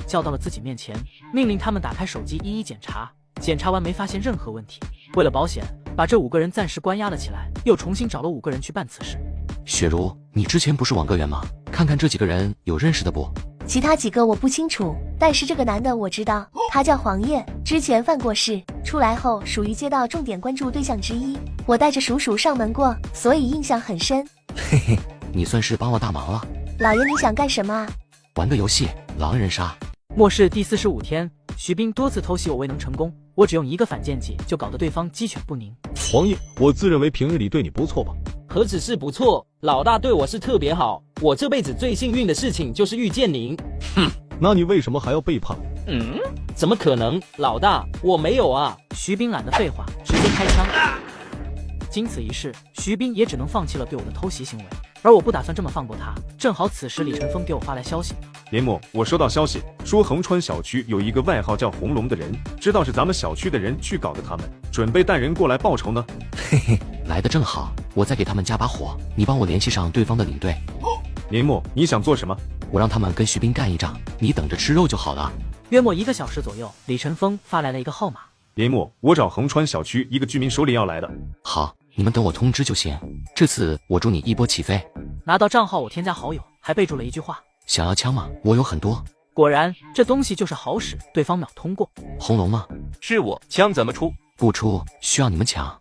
叫到了自己面前，命令他们打开手机一一检查。检查完没发现任何问题，为了保险，把这5个人暂时关押了起来，又重新找了5个人去办此事。雪茹，你之前不是网歌员吗？看看这几个人有认识的不？其他几个我不清楚，但是这个男的我知道，他叫黄叶，之前犯过事，出来后属于街道重点关注对象之一。我带着叔叔上门过，所以印象很深。嘿嘿，你算是帮我大忙了。老爷，你想干什么啊？玩个游戏，狼人杀。末世第45天，徐斌多次偷袭我未能成功，我只用一个反间计就搞得对方鸡犬不宁。黄叶，我自认为平日里对你不错吧？何止是不错，老大对我是特别好，我这辈子最幸运的事情就是遇见您。哼，那你为什么还要背叛？怎么可能？老大，我没有啊！徐斌懒得废话，直接开枪。经此一事，徐斌也只能放弃了对我的偷袭行为，而我不打算这么放过他。正好此时李晨风给我发来消息：林默，我收到消息，说横川小区有一个外号叫红龙的人，知道是咱们小区的人去搞的他们，准备带人过来报仇呢。嘿嘿，来得正好，我再给他们加把火，你帮我联系上对方的领队。林默，你想做什么？我让他们跟徐斌干一仗，你等着吃肉就好了。约莫1个小时左右，李晨风发来了一个号码。林默，我找横川小区一个居民首领要来的。好，你们等我通知就行。这次我祝你一波起飞。拿到账号我添加好友，还备注了一句话：想要枪吗？我有很多。果然，这东西就是好使，对方秒通过。红龙吗？是我，枪怎么出？不出，需要你们抢。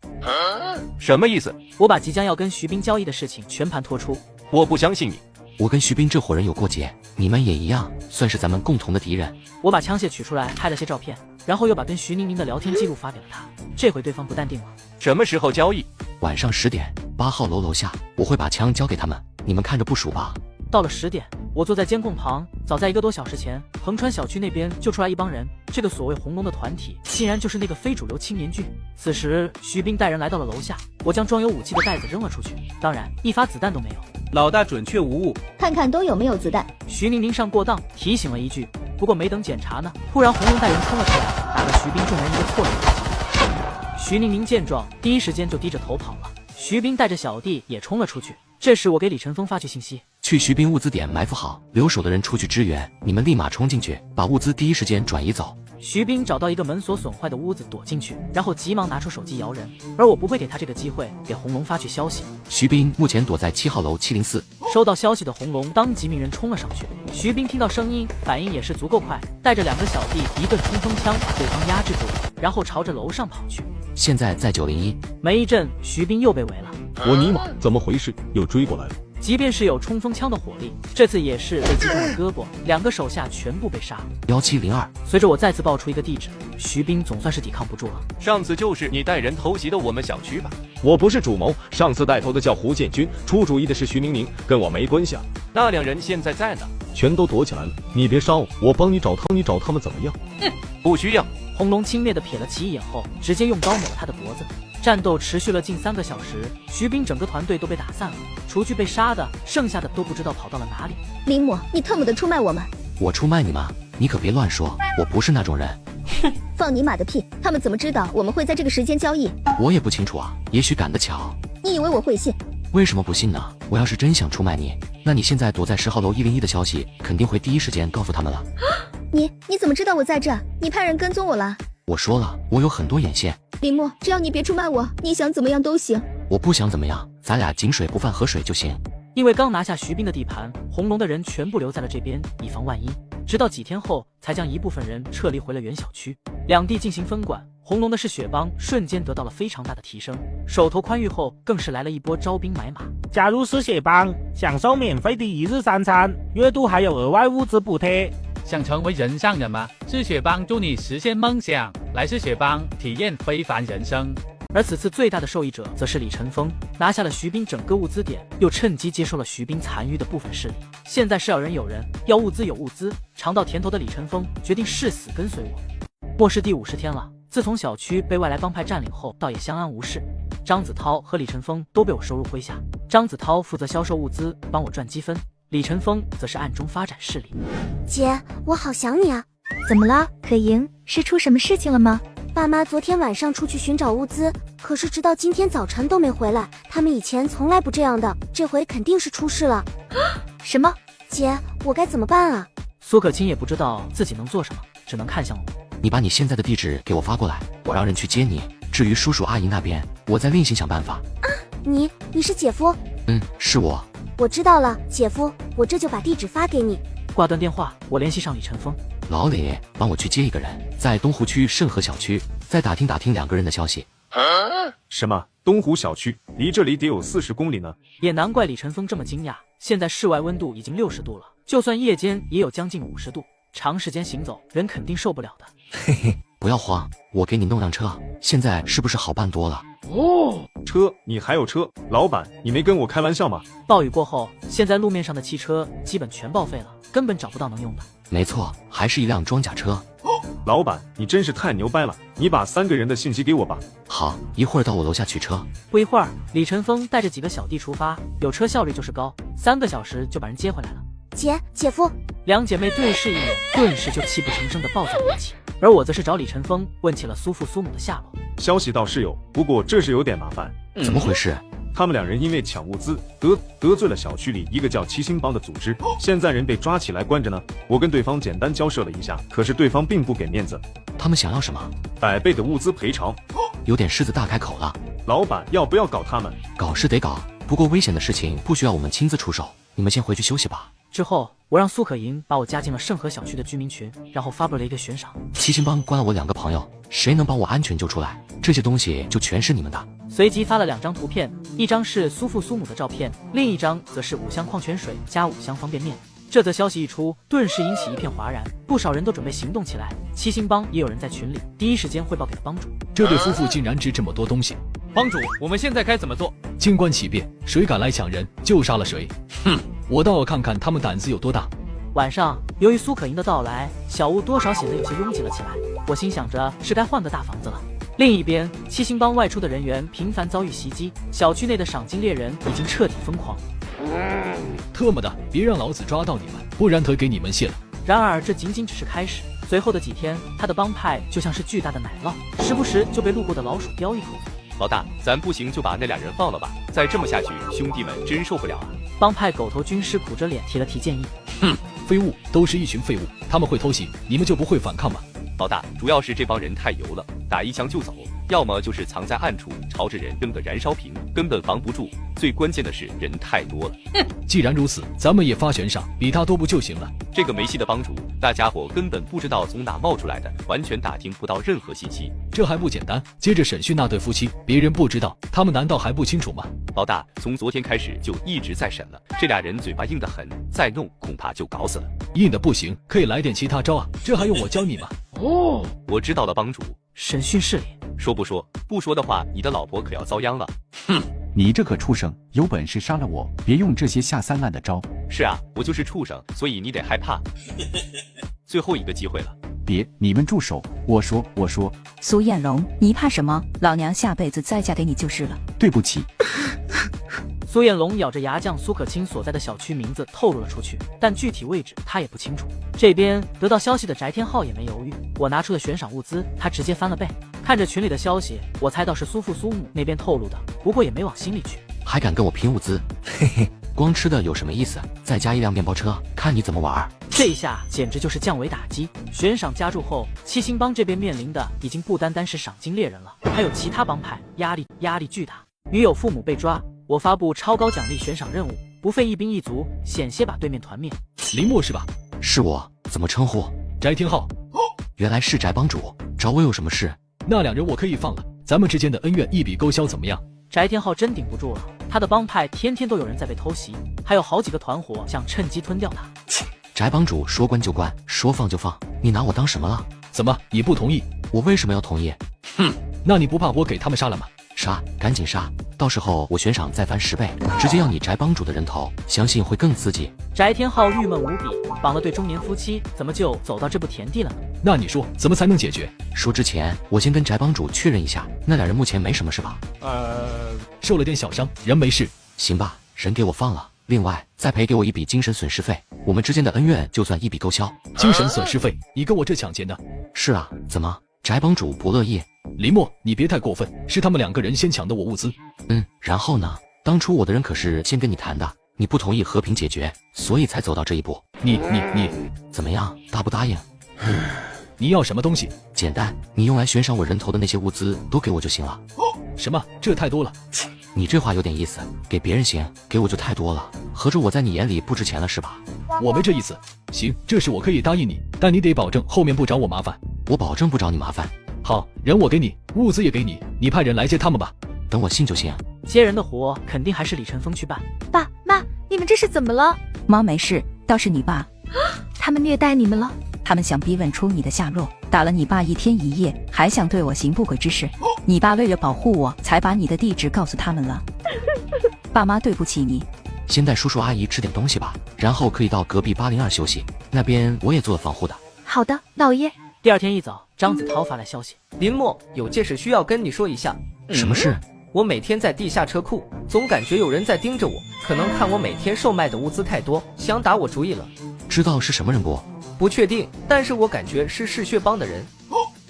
什么意思？我把即将要跟徐斌交易的事情全盘托出。我不相信你。我跟徐斌这伙人有过节，你们也一样，算是咱们共同的敌人。我把枪械取出来，拍了些照片，然后又把跟徐宁宁的聊天记录发给了他。这回对方不淡定了。什么时候交易？晚上10点，8号楼楼下，我会把枪交给他们，你们看着部署吧。到了10点，我坐在监控旁。早在1个多小时前，横川小区那边就出来一帮人，这个所谓红龙的团体，竟然就是那个非主流青年剧。此时，徐斌带人来到了楼下，我将装有武器的袋子扔了出去，当然一发子弹都没有。老大准确无误，看看都有没有子弹。徐宁宁上过当，提醒了一句，不过没等检查呢，突然红龙带人冲了出来，打了徐斌众人一个错乱。徐宁宁见状，第一时间就低着头跑了。徐斌带着小弟也冲了出去。这时我给李晨风发去信息，去徐斌物资点埋伏好，留守的人出去支援，你们立马冲进去，把物资第一时间转移走。徐斌找到一个门锁损坏的屋子躲进去，然后急忙拿出手机摇人，而我不会给他这个机会，给红龙发去消息。徐斌目前躲在7号楼704。收到消息的红龙当即命人冲了上去。徐斌听到声音，反应也是足够快，带着2个小弟一顿冲锋枪把对方压制住，然后朝着楼上跑去。现在在901。没一阵，徐斌又被围了。我尼玛，怎么回事？又追过来了。即便是有冲锋枪的火力，这次也是被击中了胳膊，2个手下全部被杀。1702。随着我再次报出一个地址，徐斌总算是抵抗不住了。上次就是你带人偷袭的我们小区吧？我不是主谋，上次带头的叫胡建军，出主意的是徐宁宁，跟我没关系啊。那2人现在在哪？全都躲起来了。你别杀我，我帮你找他们怎么样？不需要。红龙轻蔑地瞥了其一眼后，直接用刀抹了他的脖子。战斗持续了近3个小时，徐斌整个团队都被打散了，除去被杀的，剩下的都不知道跑到了哪里。林默，你特么的出卖我们！我出卖你吗？你可别乱说，我不是那种人。哼，放你妈的屁！他们怎么知道我们会在这个时间交易？我也不清楚啊，也许赶得巧。你以为我会信？为什么不信呢？我要是真想出卖你，那你现在躲在10号楼101的消息，肯定会第一时间告诉他们了。你怎么知道我在这？你派人跟踪我了？我说了，我有很多眼线。林默，只要你别出卖我，你想怎么样都行。我不想怎么样，咱俩井水不犯河水就行。因为刚拿下徐斌的地盘，红龙的人全部留在了这边，以防万一。直到几天后，才将一部分人撤离回了原小区。2地进行分管，红龙的是血帮瞬间得到了非常大的提升，手头宽裕后，更是来了一波招兵买马。加入是血帮，享受免费的1日3餐，月度还有额外物资补贴。想成为人上人吗？是血帮助你实现梦想，来是血帮体验非凡人生。而此次最大的受益者则是李晨风，拿下了徐斌整个物资点，又趁机接收了徐斌残余的部分势力。现在是要人有人，要物资有物资，尝到甜头的李晨风决定誓死跟随我。末世第50天了，自从小区被外来帮派占领后，倒也相安无事。张子涛和李晨风都被我收入麾下，张子涛负责销售物资，帮我赚积分，李晨风则是暗中发展势力。姐，我好想你啊！怎么了？可盈，是出什么事情了吗？爸妈昨天晚上出去寻找物资，可是直到今天早晨都没回来。他们以前从来不这样的，这回肯定是出事了。什么？姐，我该怎么办啊？苏可卿也不知道自己能做什么，只能看向我。你把你现在的地址给我发过来，我让人去接你。至于叔叔阿姨那边，我再另行想办法。你是姐夫？是我。我知道了，姐夫，我这就把地址发给你。挂断电话，我联系上李晨风。老李，帮我去接一个人，在东湖区盛和小区，再打听2个人的消息。什么？东湖小区离这里得有40公里呢？也难怪李晨风这么惊讶，现在室外温度已经60度了，就算夜间也有将近50度，长时间行走，人肯定受不了的。嘿嘿，不要慌，我给你弄辆车，现在是不是好办多了？车？你还有车？老板，你没跟我开玩笑吗？暴雨过后，现在路面上的汽车基本全报废了，根本找不到能用的。没错，还是一辆装甲车。老板，你真是太牛掰了！你把3个人的信息给我吧。好，一会儿到我楼下取车。不一会儿，李晨风带着几个小弟出发，有车效率就是高，3个小时就把人接回来了。姐夫，两姐妹对视一眼，顿时就泣不成声的抱在了一起。而我则是找李晨风问起了苏父苏母的下落。消息倒是有，不过这是有点麻烦。怎么回事？他们2人因为抢物资得罪了小区里一个叫七星帮的组织，现在人被抓起来关着呢。我跟对方简单交涉了一下，可是对方并不给面子。他们想要什么？100倍的物资赔偿。有点狮子大开口了。老板，要不要搞他们？搞是得搞，不过危险的事情不需要我们亲自出手，你们先回去休息吧。之后，我让苏可盈把我加进了盛和小区的居民群，然后发布了一个悬赏。七星帮关了我2个朋友，谁能帮我安全救出来，这些东西就全是你们的。随即发了2张图片，一张是苏父苏母的照片，另一张则是5箱矿泉水加5箱方便面。这则消息一出，顿时引起一片哗然，不少人都准备行动起来。七星帮也有人在群里第一时间汇报给了帮主。这对夫妇竟然值这么多东西！帮主，我们现在该怎么做？静观其变，谁敢来抢人，就杀了谁。我倒要看看他们胆子有多大。晚上，由于苏可盈的到来，小屋多少显得有些拥挤了起来。我心想着是该换个大房子了。另一边，七星帮外出的人员频繁遭遇袭击，小区内的赏金猎人已经彻底疯狂。特么的，别让老子抓到你们，不然腿给你们卸了。然而这仅仅只是开始，随后的几天，他的帮派就像是巨大的奶酪，时不时就被路过的老鼠叼一口。老大，咱不行就把那2人放了吧，再这么下去，兄弟们真受不了啊！帮派狗头军师苦着脸提了提建议。废物，都是一群废物，他们会偷袭，你们就不会反抗吗？老大，主要是这帮人太油了，打一枪就走，要么就是藏在暗处，朝着人扔个燃烧瓶，根本防不住。最关键的是人太多了。既然如此，咱们也发悬赏，比他多不就行了？这个没戏的帮主，大家伙根本不知道从哪冒出来的，完全打听不到任何信息。这还不简单？接着审讯那对夫妻，别人不知道，他们难道还不清楚吗？老大，从昨天开始就一直在审了，这俩人嘴巴硬得很，再弄恐怕就搞死了。硬的不行，可以来点其他招啊，这还用我教你吗？我知道了，帮主。审讯室里，说不说？不说的话，你的老婆可要遭殃了。你这个畜生，有本事杀了我，别用这些下三滥的招。是啊，我就是畜生，所以你得害怕。最后一个机会了。别，你们住手！我说。苏艳龙，你怕什么？老娘下辈子再嫁给你就是了。对不起。苏艳龙咬着牙将苏可卿所在的小区名字透露了出去，但具体位置他也不清楚。这边得到消息的翟天浩也没犹豫，我拿出了悬赏物资，他直接翻了倍。看着群里的消息，我猜到是苏父苏母那边透露的，不过也没往心里去。还敢跟我拼物资？嘿嘿，光吃的有什么意思？再加一辆面包车，看你怎么玩。这一下简直就是降维打击。悬赏加注后，七星帮这边面临的已经不单单是赏金猎人了，还有其他帮派，压力巨大。女友父母被抓，我发布超高奖励悬赏任务，不费一兵一卒，险些把对面团灭。林默是吧？是我，怎么称呼？翟天浩。原来是翟帮主，找我有什么事？那2人我可以放了，咱们之间的恩怨一笔勾销，怎么样？翟天浩真顶不住了，他的帮派天天都有人在被偷袭，还有好几个团伙想趁机吞掉他。翟帮主说关就关，说放就放，你拿我当什么了？怎么，你不同意？我为什么要同意？那你不怕我给他们杀了吗？杀，赶紧杀！到时候我悬赏再翻10倍，直接要你翟帮主的人头，相信会更刺激。翟天浩郁闷无比，绑了对中年夫妻，怎么就走到这步田地了呢？那你说怎么才能解决？说之前，我先跟翟帮主确认一下，那2人目前没什么是吧？受了点小伤，人没事。行吧，人给我放了。另外再赔给我一笔精神损失费，我们之间的恩怨就算一笔勾销。精神损失费？你跟我这抢钱的？是啊，怎么翟帮主不乐意？林默，你别太过分，是他们2个人先抢的我物资。然后呢？当初我的人可是先跟你谈的，你不同意和平解决，所以才走到这一步。你怎么样？答不答应？你要什么东西？简单，你用来悬赏我人头的那些物资都给我就行了。什么？这太多了。你这话有点意思，给别人行，给我就太多了。合着我在你眼里不值钱了是吧？我没这意思。行，这事我可以答应你，但你得保证后面不找我麻烦。我保证不找你麻烦。好，人我给你，物资也给你，你派人来接他们吧。等我信就行。接人的活肯定还是李晨风去办。爸妈，你们这是怎么了？妈没事，倒是你爸，他们虐待你们了？他们想逼问出你的下落，打了你爸一天一夜，还想对我行不轨之事。你爸为了保护我，才把你的地址告诉他们了。爸妈对不起你。先带叔叔阿姨吃点东西吧，然后可以到隔壁802休息，那边我也做了防护的。好的，老爷。第二天一早，张子韬发来消息，林默，有件事需要跟你说一下。什么事？我每天在地下车库，总感觉有人在盯着我，可能看我每天售卖的物资太多，想打我主意了。知道是什么人不？不确定，但是我感觉是嗜血帮的人。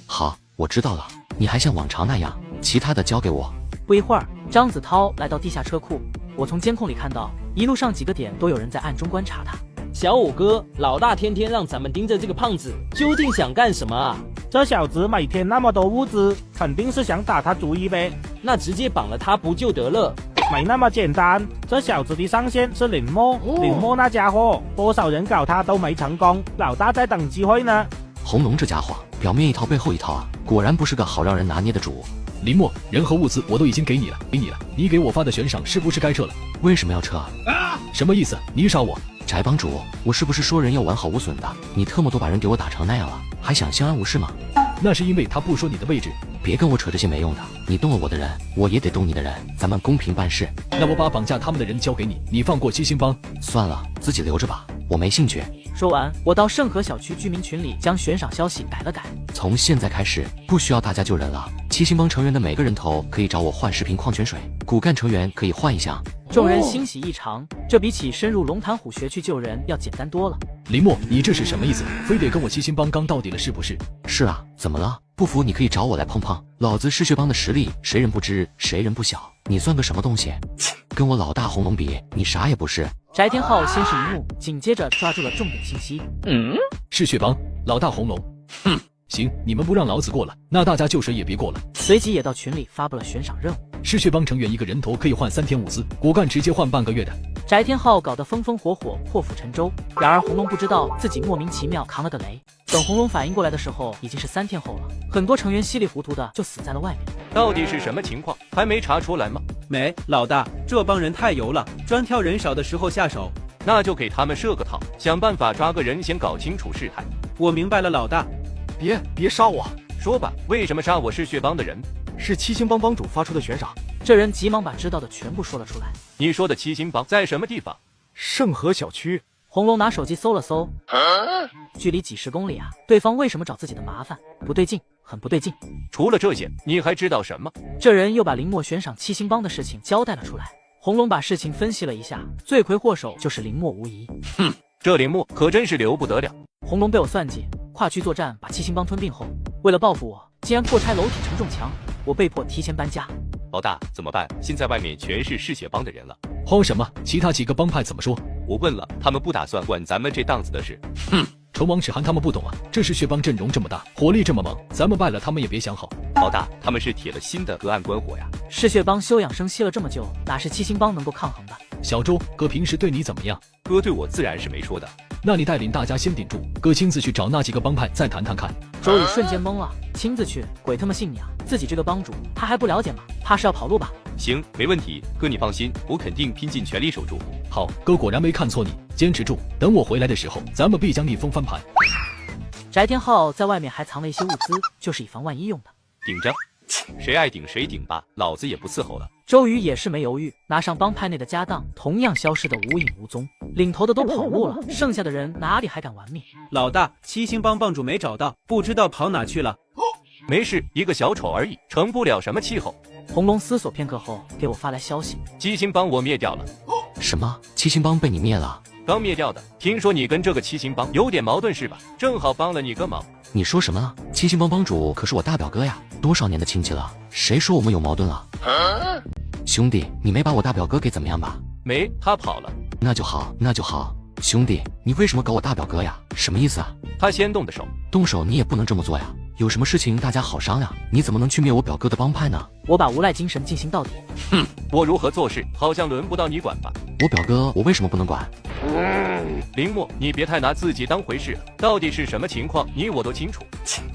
好，我知道了。你还像往常那样，其他的交给我。不一会儿，张子韬来到地下车库，我从监控里看到，一路上几个点都有人在暗中观察他。小五哥，老大天天让咱们盯着这个胖子，究竟想干什么啊？这小子每天那么多物资，肯定是想打他主意呗。那直接绑了他不就得了？没那么简单，这小子的上线是林默，林默那家伙，多少人搞他都没成功，老大在等机会呢。红龙这家伙，表面一套背后一套啊，果然不是个好让人拿捏的主。林默，人和物资我都已经给你了，你给我发的悬赏是不是该撤了？为什么要撤？什么意思？你耍我？翟帮主，我是不是说人要完好无损的？你特么都把人给我打成那样了，还想相安无事吗？那是因为他不说你的位置。别跟我扯这些没用的，你动了我的人，我也得动你的人，咱们公平办事。那我把绑架他们的人交给你，你放过七星帮？算了，自己留着吧，我没兴趣。说完，我到盛和小区居民群里将悬赏消息改了改。从现在开始，不需要大家救人了。七星帮成员的每个人头可以找我换10瓶矿泉水，骨干成员可以换一箱。众人欣喜异常，这比起深入龙潭虎穴去救人要简单多了。林默，你这是什么意思？非得跟我七星帮刚到底了是不是？是啊，怎么了？不服你可以找我来碰碰，老子嗜血帮的实力谁人不知谁人不晓，你算个什么东西？跟我老大红龙比，你啥也不是。翟天浩先是一怒，紧接着抓住了重点信息。嗜血帮老大红龙，行，你们不让老子过了，那大家救谁也别过了。随即也到群里发布了悬赏任务，嗜血帮成员一个人头可以换3天物资，骨干直接换半个月的。翟天浩搞得风风火火，破釜沉舟。然而红龙不知道自己莫名其妙扛了个雷。等红龙反应过来的时候，已经是3天后了。很多成员稀里糊涂的就死在了外面。到底是什么情况？还没查出来吗？没，老大，这帮人太油了，专挑人少的时候下手。那就给他们设个套，想办法抓个人，先搞清楚事态。我明白了，老大。别杀我！说吧，为什么杀我嗜血帮的人？是七星帮帮主发出的悬赏。这人急忙把知道的全部说了出来。你说的七星帮在什么地方？盛和小区。红龙拿手机搜了搜，距离几10公里啊！对方为什么找自己的麻烦？不对劲，很不对劲。除了这些，你还知道什么？这人又把林默悬赏七星帮的事情交代了出来。红龙把事情分析了一下，罪魁祸首就是林默无疑。这林默可真是留不得了。红龙被我算计，跨区作战把七星帮吞并后，为了报复我，竟然破拆楼体承重墙，我被迫提前搬家。老大怎么办？现在外面全是嗜血帮的人了。慌什么？其他几个帮派怎么说？我问了，他们不打算管咱们这档子的事。唇亡齿寒他们不懂啊，这嗜血帮阵容这么大，火力这么猛，咱们败了他们也别想好。老大，他们是铁了心的隔岸观火呀。嗜血帮休养生息了这么久，哪是七星帮能够抗衡的？小周，哥平时对你怎么样？哥对我自然是没说的。那你带领大家先顶住，哥亲自去找那几个帮派再谈谈看。周宇瞬间懵了，亲自去？鬼他妈信你啊！自己这个帮主他还不了解吗？怕是要跑路吧？行，没问题，哥你放心，我肯定拼尽全力守住。好，哥果然没看错你，坚持住，等我回来的时候，咱们必将逆风翻盘。翟天浩在外面还藏了一些物资，就是以防万一用的。顶着，谁爱顶谁顶吧，老子也不伺候了。周瑜也是没犹豫，拿上帮派内的家当，同样消失得无影无踪。领头的都跑路了，剩下的人哪里还敢玩命？老大，七星帮帮主没找到，不知道跑哪去了。没事，一个小丑而已，成不了什么气候。红龙思索片刻后给我发来消息：七星帮我灭掉了。什么？七星帮被你灭了？刚灭掉的。听说你跟这个七星帮有点矛盾是吧？正好帮了你个忙。你说什么？七星帮帮主可是我大表哥呀，多少年的亲戚了，谁说我们有矛盾了？兄弟，你没把我大表哥给怎么样吧？没，他跑了。那就好，那就好。兄弟，你为什么搞我大表哥呀？什么意思啊？他先动的手，动手你也不能这么做呀。有什么事情大家好商量，你怎么能去灭我表哥的帮派呢？我把无赖精神进行到底。哼，我如何做事，好像轮不到你管吧？我表哥，我为什么不能管？林墨，你别太拿自己当回事，到底是什么情况，你我都清楚。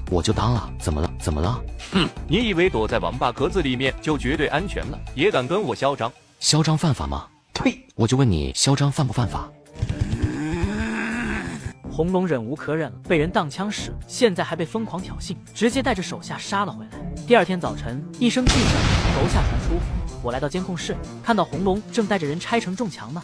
我就当了，怎么了？怎么了？哼，你以为躲在网吧格子里面就绝对安全了，也敢跟我嚣张？嚣张犯法吗？呸！我就问你，嚣张犯不犯法？红龙忍无可忍了，被人当枪使，现在还被疯狂挑衅，直接带着手下杀了回来。第二天早晨，一声巨响从楼下传出，我来到监控室，看到红龙正带着人拆城重墙呢。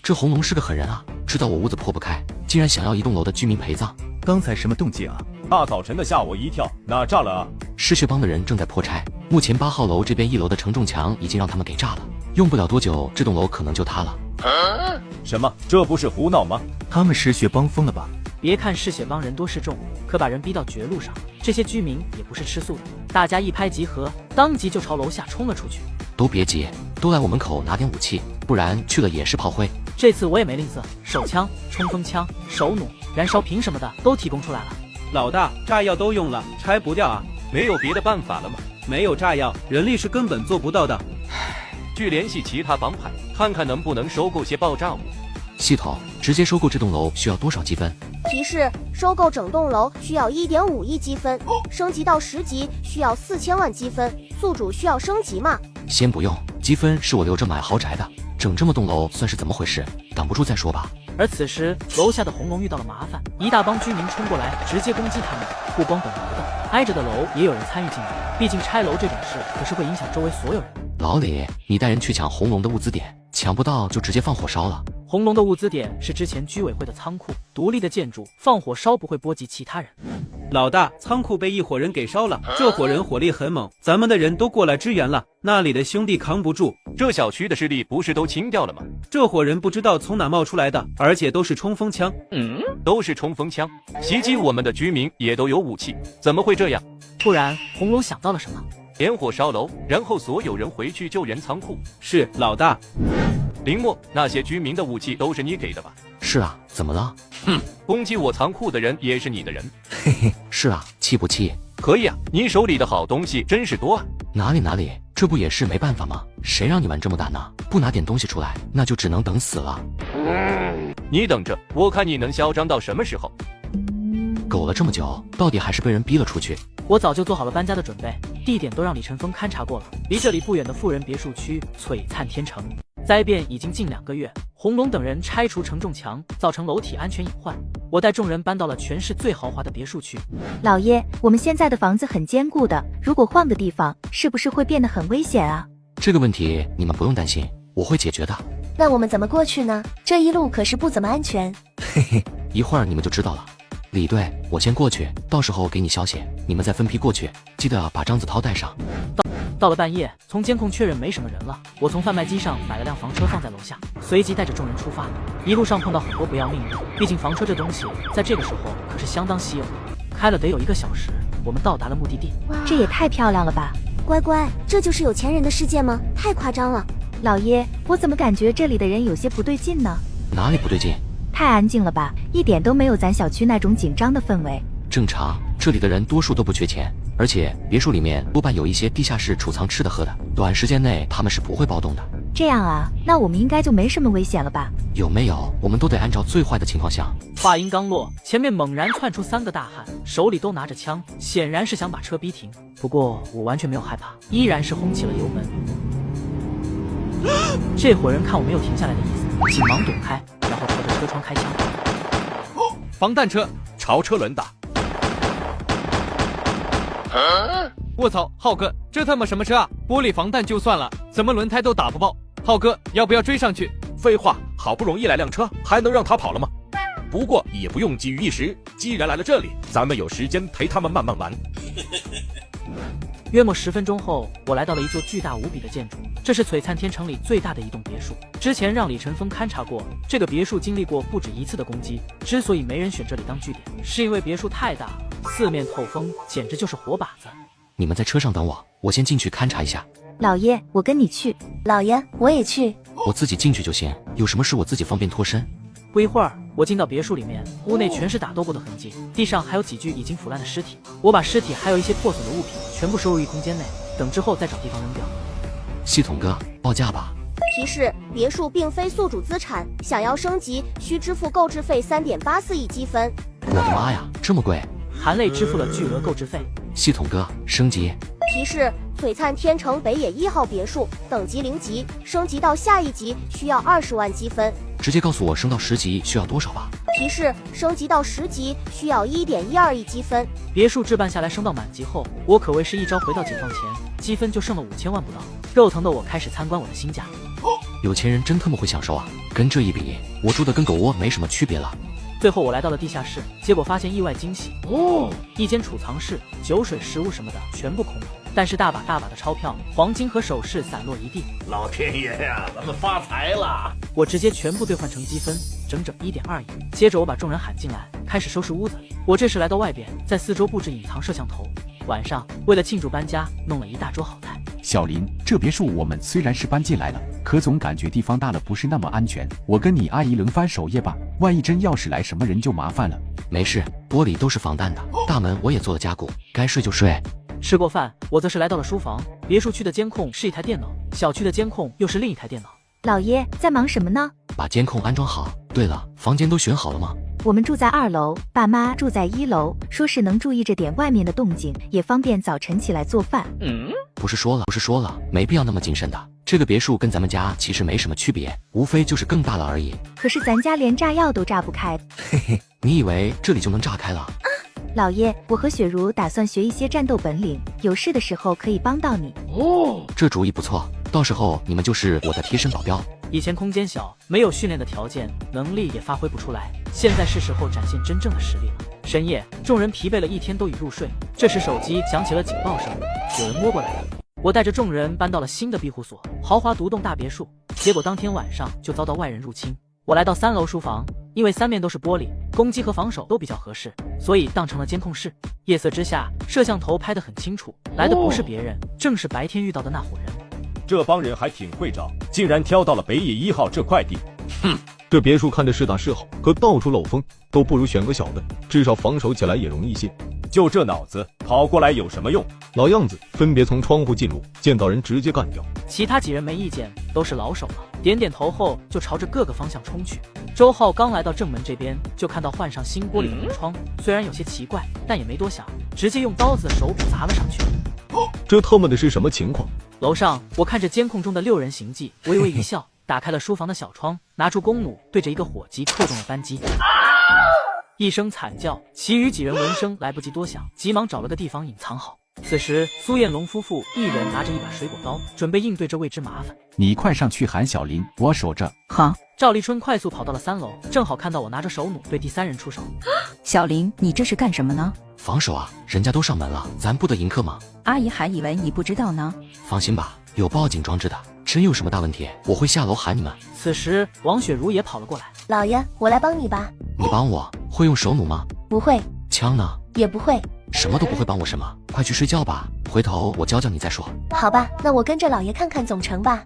这红龙是个狠人啊，知道我屋子破不开，竟然想要一栋楼的居民陪葬。刚才什么动静啊？大早晨的吓我一跳，哪炸了啊？嗜血帮的人正在破拆，目前8号楼这边1楼的承重墙已经让他们给炸了，用不了多久，这栋楼可能就塌了。什么？这不是胡闹吗？他们嗜血帮疯了吧？别看嗜血帮人多势众，可把人逼到绝路上，这些居民也不是吃素的。大家一拍即合，当即就朝楼下冲了出去。都别急，都来我门口拿点武器，不然去了也是炮灰。这次我也没吝啬，手枪、冲锋枪、手弩、燃烧瓶什么的都提供出来了。老大，炸药都用了，拆不掉啊？没有别的办法了吗？没有炸药，人力是根本做不到的。去联系其他帮派，看看能不能收购些爆炸物。系统，直接收购这栋楼需要多少积分？提示：收购整栋楼需要1.5亿积分，升级到10级需要4000万积分。宿主需要升级吗？先不用，积分是我留着买豪宅的。整这么栋楼算是怎么回事？挡不住再说吧。而此时，楼下的红龙遇到了麻烦，一大帮居民冲过来，直接攻击他们。不光本楼的，挨着的楼也有人参与进来。毕竟拆楼这种事可是会影响周围所有人。老李，你带人去抢红龙的物资点，抢不到就直接放火烧了。红龙的物资点是之前居委会的仓库，独立的建筑，放火烧不会波及其他人。老大，仓库被一伙人给烧了，这伙人火力很猛，咱们的人都过来支援了，那里的兄弟扛不住。这小区的势力不是都清掉了吗？这伙人不知道从哪冒出来的，而且都是冲锋枪。都是冲锋枪，袭击我们的居民也都有武器，怎么会这样？突然，红龙想到了什么，点火烧楼，然后所有人回去救援仓库。是，老大。林墨，那些居民的武器都是你给的吧？是啊，怎么了？哼，攻击我仓库的人也是你的人。嘿嘿，是啊，气不气？可以啊，你手里的好东西真是多啊。哪里，这不也是没办法吗？谁让你玩这么大呢？不拿点东西出来，那就只能等死了。你等着，我看你能嚣张到什么时候。苟了这么久，到底还是被人逼了出去。我早就做好了搬家的准备，地点都让李晨风勘察过了，离这里不远的富人别墅区璀璨天城。灾变已经近2个月，红龙等人拆除承重墙，造成楼体安全隐患。我带众人搬到了全市最豪华的别墅区。老爷，我们现在的房子很坚固的，如果换个地方，是不是会变得很危险啊？这个问题你们不用担心，我会解决的。那我们怎么过去呢？这一路可是不怎么安全。嘿嘿，一会儿你们就知道了。李队，我先过去，到时候给你消息，你们再分批过去，记得把张子涛带上。到了半夜，从监控确认没什么人了，我从贩卖机上买了辆房车放在楼下，随即带着众人出发。一路上碰到很多不要命的，毕竟房车这东西在这个时候可是相当稀有的。开了得有1个小时，我们到达了目的地。这也太漂亮了吧！乖乖，这就是有钱人的世界吗？太夸张了。老爷，我怎么感觉这里的人有些不对劲呢？哪里不对劲？太安静了吧，一点都没有咱小区那种紧张的氛围。正常，这里的人多数都不缺钱，而且别墅里面多半有一些地下室储藏吃的喝的，短时间内他们是不会暴动的。这样啊，那我们应该就没什么危险了吧？有没有，我们都得按照最坏的情况想。话音刚落，前面猛然窜出3个大汉，手里都拿着枪，显然是想把车逼停。不过我完全没有害怕，依然是轰起了油门。这伙人看我没有停下来的意思，紧忙躲开，然后朝着车窗开枪。防弹车，朝车轮打。卧槽，浩哥，这他妈什么车啊？玻璃防弹就算了，怎么轮胎都打不爆？浩哥，要不要追上去？废话，好不容易来辆车，还能让他跑了吗？不过也不用急于一时，既然来了这里，咱们有时间陪他们慢慢玩。约莫10分钟后，我来到了一座巨大无比的建筑，这是璀璨天城里最大的一栋别墅。之前让李晨风勘察过，这个别墅经历过不止1次的攻击。之所以没人选这里当据点，是因为别墅太大了，四面透风，简直就是活靶子。你们在车上等我，我先进去勘察一下。老爷，我跟你去。老爷，我也去。我自己进去就行，有什么事我自己方便脱身。不一会儿，我进到别墅里面，屋内全是打斗过的痕迹，地上还有几具已经腐烂的尸体。我把尸体还有一些破损的物品全部收入一空间内，等之后再找地方扔掉。系统哥，报价吧。提示：别墅并非宿主资产，想要升级需支付购置费3.84亿积分。我的妈呀，这么贵！含泪支付了巨额购置费。系统哥，升级。提示：璀璨天城北野1号别墅，等级0级，升级到下一级需要20万积分。直接告诉我升到10级需要多少吧。提示：升级到10级需要1.12亿积分。别墅置办下来升到满级后，我可谓是一招回到解放前，积分就剩了5000万不到。肉疼的我开始参观我的新家。有钱人真他妈会享受啊！跟这一比，我住的跟狗窝没什么区别了。最后我来到了地下室，结果发现意外惊喜哦！一间储藏室，酒水、食物什么的全部空了，但是大把大把的钞票、黄金和首饰散落一地。老天爷呀，咱们发财了！我直接全部兑换成积分，整整1.2亿。接着我把众人喊进来，开始收拾屋子。我这时来到外边，在四周布置隐藏摄像头。晚上为了庆祝搬家，弄了一大桌好菜。小林，这别墅我们虽然是搬进来了，可总感觉地方大了不是那么安全。我跟你阿姨轮番守夜吧，万一真要是来什么人就麻烦了。没事，玻璃都是防弹的，大门我也做了加固，该睡就睡。吃过饭，我则是来到了书房。别墅区的监控是一台电脑，小区的监控又是另一台电脑。老爷在忙什么呢？把监控安装好。对了，房间都选好了吗？我们住在2楼，爸妈住在1楼，说是能注意着点外面的动静，也方便早晨起来做饭。不是说了，没必要那么谨慎的。这个别墅跟咱们家其实没什么区别，无非就是更大了而已。可是咱家连炸药都炸不开。嘿嘿，你以为这里就能炸开了？老爷，我和雪茹打算学一些战斗本领，有事的时候可以帮到你。哦，这主意不错，到时候你们就是我的贴身保镖。以前空间小，没有训练的条件，能力也发挥不出来。现在是时候展现真正的实力了。深夜，众人疲惫了一天都已入睡。这时手机响起了警报声，有人摸过来了。我带着众人搬到了新的庇护所，豪华独栋大别墅。结果当天晚上就遭到外人入侵。我来到3楼书房，因为3面都是玻璃，攻击和防守都比较合适，所以当成了监控室。夜色之下，摄像头拍得很清楚，来的不是别人，正是白天遇到的那伙人。这帮人还挺会找，竟然挑到了北野1号这块地。哼，这别墅看着是大是好，可到处漏风，都不如选个小的，至少防守起来也容易些。就这脑子，跑过来有什么用？老样子，分别从窗户进入，见到人直接干掉。其他几人没意见，都是老手了，点点头后就朝着各个方向冲去。周浩刚来到正门这边，就看到换上新玻璃的门窗，虽然有些奇怪，但也没多想，直接用刀子手柄砸了上去。这他妈的是什么情况？楼上，我看着监控中的6人行迹，微微一笑，打开了书房的小窗，拿出弓弩，对着一个伙计扣动了扳机。一声惨叫，其余几人闻声来不及多想，急忙找了个地方隐藏好。此时，苏彦龙夫妇一人拿着一把水果刀，准备应对这未知麻烦。你快上去喊小林，我守着。好。赵立春快速跑到了3楼，正好看到我拿着手弩对第3人出手。小林，你这是干什么呢？防守啊，人家都上门了，咱不得迎客吗？阿姨还以为你不知道呢。放心吧，有报警装置的，真有什么大问题，我会下楼喊你们。此时，王雪茹也跑了过来。老爷，我来帮你吧。你帮我？会用手弩吗？不会。枪呢？也不会。什么都不会帮我什么？快去睡觉吧，回头我教教你再说。好吧，那我跟着老爷看看总成吧。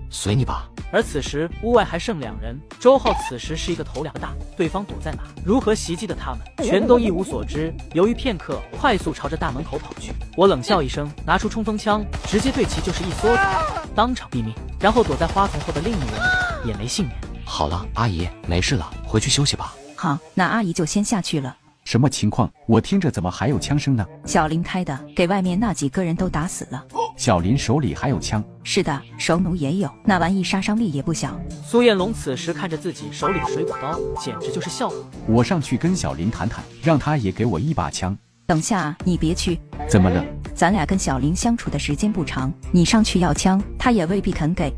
随你吧。而此时屋外还剩2人，周浩此时是一个头2个大，对方躲在哪，如何袭击的他们，全都一无所知。犹豫片刻，快速朝着大门口跑去。我冷笑一声，拿出冲锋枪，直接对其就是一梭子，当场毙命。然后躲在花丛后的另一人也没幸免。好了，阿姨，没事了，回去休息吧。好，那阿姨就先下去了。什么情况？我听着怎么还有枪声呢？小林开的，给外面那几个人都打死了。小林手里还有枪？是的，手弩也有，那玩意杀伤力也不小。苏彦龙此时看着自己手里的水果刀，简直就是笑话。我上去跟小林谈谈，让他也给我一把枪。等下，你别去。怎么了？咱俩跟小林相处的时间不长，你上去要枪，他也未必肯给。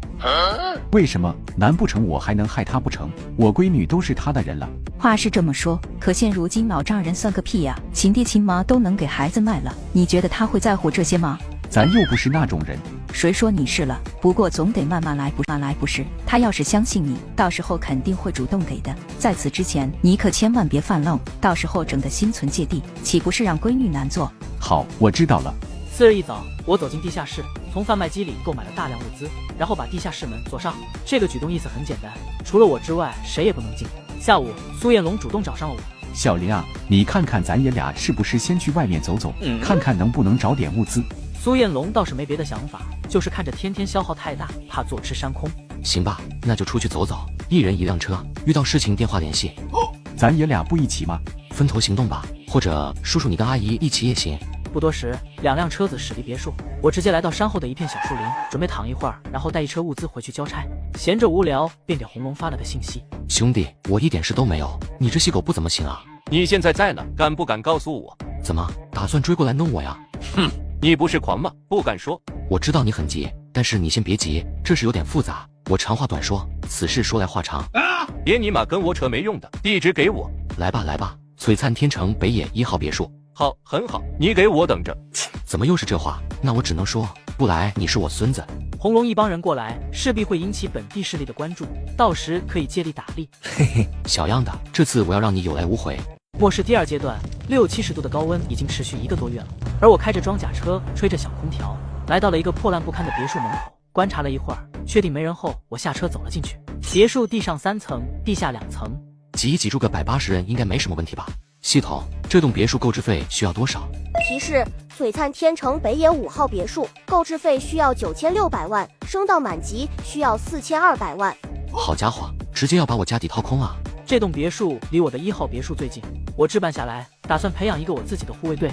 为什么？难不成我还能害他不成？我闺女都是他的人了。话是这么说，可现如今老丈人算个屁呀！亲爹亲妈都能给孩子卖了，你觉得他会在乎这些吗？咱又不是那种人。谁说你是了？不过总得慢慢来，不是？他要是相信你，到时候肯定会主动给的。在此之前，你可千万别犯愣，到时候整得心存芥蒂，岂不是让闺女难做？好，我知道了。次日一早，我走进地下室，从贩卖机里购买了大量物资，然后把地下室门锁上。这个举动意思很简单，除了我之外，谁也不能进。下午，苏彦龙主动找上了我。小林啊，你看看咱爷俩是不是先去外面走走，看看能不能找点物资。苏彦龙倒是没别的想法，就是看着天天消耗太大，怕坐吃山空。行吧，那就出去走走，一人一辆车，遇到事情电话联系。咱爷俩不一起吗？分头行动吧，或者叔叔你跟阿姨一起也行。不多时，2辆车子驶离别墅，我直接来到山后的一片小树林，准备躺一会儿，然后带一车物资回去交差。闲着无聊，便给红龙发了个信息：兄弟，我一点事都没有，你这细狗不怎么行啊？你现在在呢，敢不敢告诉我？怎么打算追过来弄我呀？哼，你不是狂吗？不敢说。我知道你很急，但是你先别急，这事有点复杂。我长话短说，此事说来话长。别尼玛跟我扯没用的，地址给我。来吧来吧，璀璨天城北野1号别墅。好，很好，你给我等着。怎么又是这话？那我只能说，不来你是我孙子。红龙一帮人过来，势必会引起本地势力的关注，到时可以借力打力。嘿嘿，小样的，这次我要让你有来无回。末世第2阶段，60-70度的高温已经持续1个多月了，而我开着装甲车，吹着小空调，来到了一个破烂不堪的别墅门口，观察了一会儿，确定没人后，我下车走了进去。别墅地上3层，地下2层，挤住个180人应该没什么问题吧？系统，这栋别墅购置费需要多少？提示：璀璨天城北野5号别墅，购置费需要9600万，升到满级需要4200万。好家伙，直接要把我家底掏空啊！这栋别墅离我的1号别墅最近，我置办下来，打算培养一个我自己的护卫队。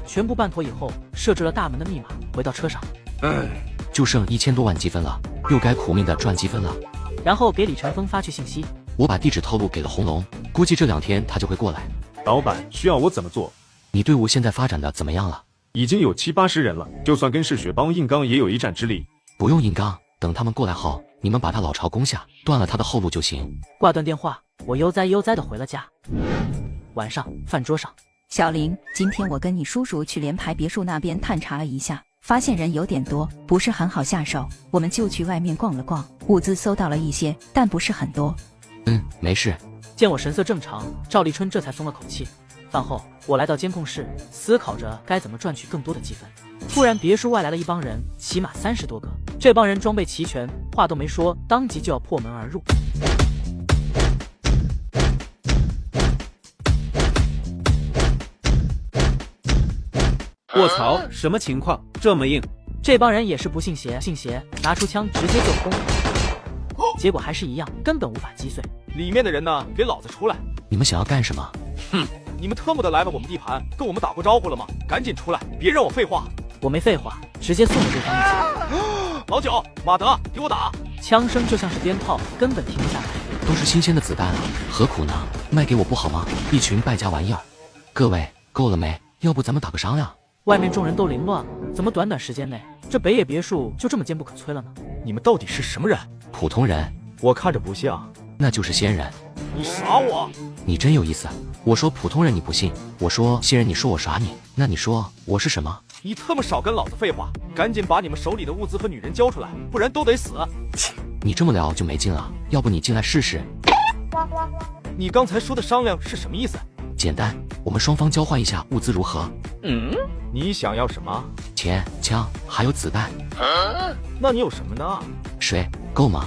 全部办妥以后，设置了大门的密码，回到车上。就剩1000多万积分了，又该苦命的赚积分了。然后给李晨风发去信息，我把地址透露给了红龙，估计这2天他就会过来。老板，需要我怎么做？你队伍现在发展的怎么样了？已经有70-80人了，就算跟嗜血帮硬刚也有一战之力。不用硬刚，等他们过来后，你们把他老巢攻下，断了他的后路就行。挂断电话，我悠哉悠哉的回了家。晚上饭桌上，小林，今天我跟你叔叔去联排别墅那边探查了一下，发现人有点多，不是很好下手，我们就去外面逛了逛，物资搜到了一些，但不是很多。没事。见我神色正常，赵立春这才松了口气。饭后，我来到监控室，思考着该怎么赚取更多的积分。突然，别墅外来了一帮人，起码30多个。这帮人装备齐全，话都没说，当即就要破门而入。卧槽，什么情况？这么硬？这帮人也是不信邪，拿出枪直接就轰。结果还是一样，根本无法击碎。里面的人呢？给老子出来！你们想要干什么？哼！你们特么的来了我们地盘，跟我们打过招呼了吗？赶紧出来，别让我废话！我没废话，直接送了对方一枪。老九，马德，给我打！枪声就像是鞭炮，根本停不下来。都是新鲜的子弹啊，何苦呢？卖给我不好吗？一群败家玩意儿！各位，够了没？要不咱们打个商量？外面众人都凌乱了，怎么短短时间内，这北野别墅就这么坚不可摧了呢？你们到底是什么人？普通人。我看着不像。那就是仙人。你耍我？你真有意思。我说普通人你不信，我说仙人你说我耍你，那你说我是什么？你特么少跟老子废话，赶紧把你们手里的物资和女人交出来，不然都得死。你这么聊就没劲了，要不你进来试试？你刚才说的商量是什么意思？简单，我们双方交换一下物资如何？你想要什么？钱、枪还有子弹。那你有什么呢？水够吗？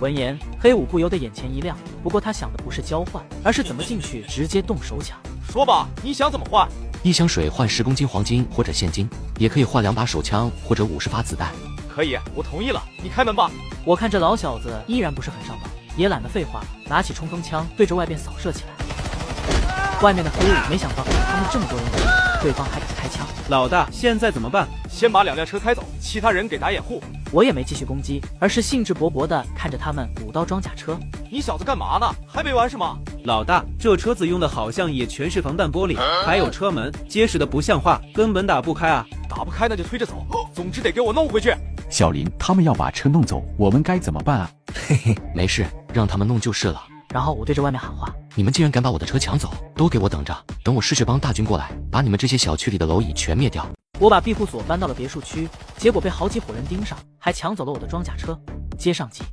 闻言，黑五不由得眼前一亮。不过他想的不是交换，而是怎么进去直接动手抢。说吧，你想怎么换？1箱水换10公斤黄金或者现金，也可以换2把手枪或者50发子弹。可以，我同意了。你开门吧。我看这老小子依然不是很上道，也懒得废话，拿起冲锋枪对着外边扫射起来。外面的黑五没想到他们这么多人围，对方还敢开枪。老大，现在怎么办？先把2辆车开走，其他人给打掩护。我也没继续攻击，而是兴致勃勃地看着他们5刀装甲车。你小子干嘛呢？还没完是吗？老大，这车子用的好像也全是防弹玻璃，还有车门结实的不像话，根本打不开啊！打不开那就推着走，总之得给我弄回去。小林，他们要把车弄走，我们该怎么办啊？嘿嘿，没事，让他们弄就是了。然后我对着外面喊话：你们竟然敢把我的车抢走，都给我等着，等我嗜血帮大军过来，把你们这些小区里的蝼蚁全灭掉。我把庇护所搬到了别墅区，结果被好几伙人盯上，还抢走了我的装甲车。接上集，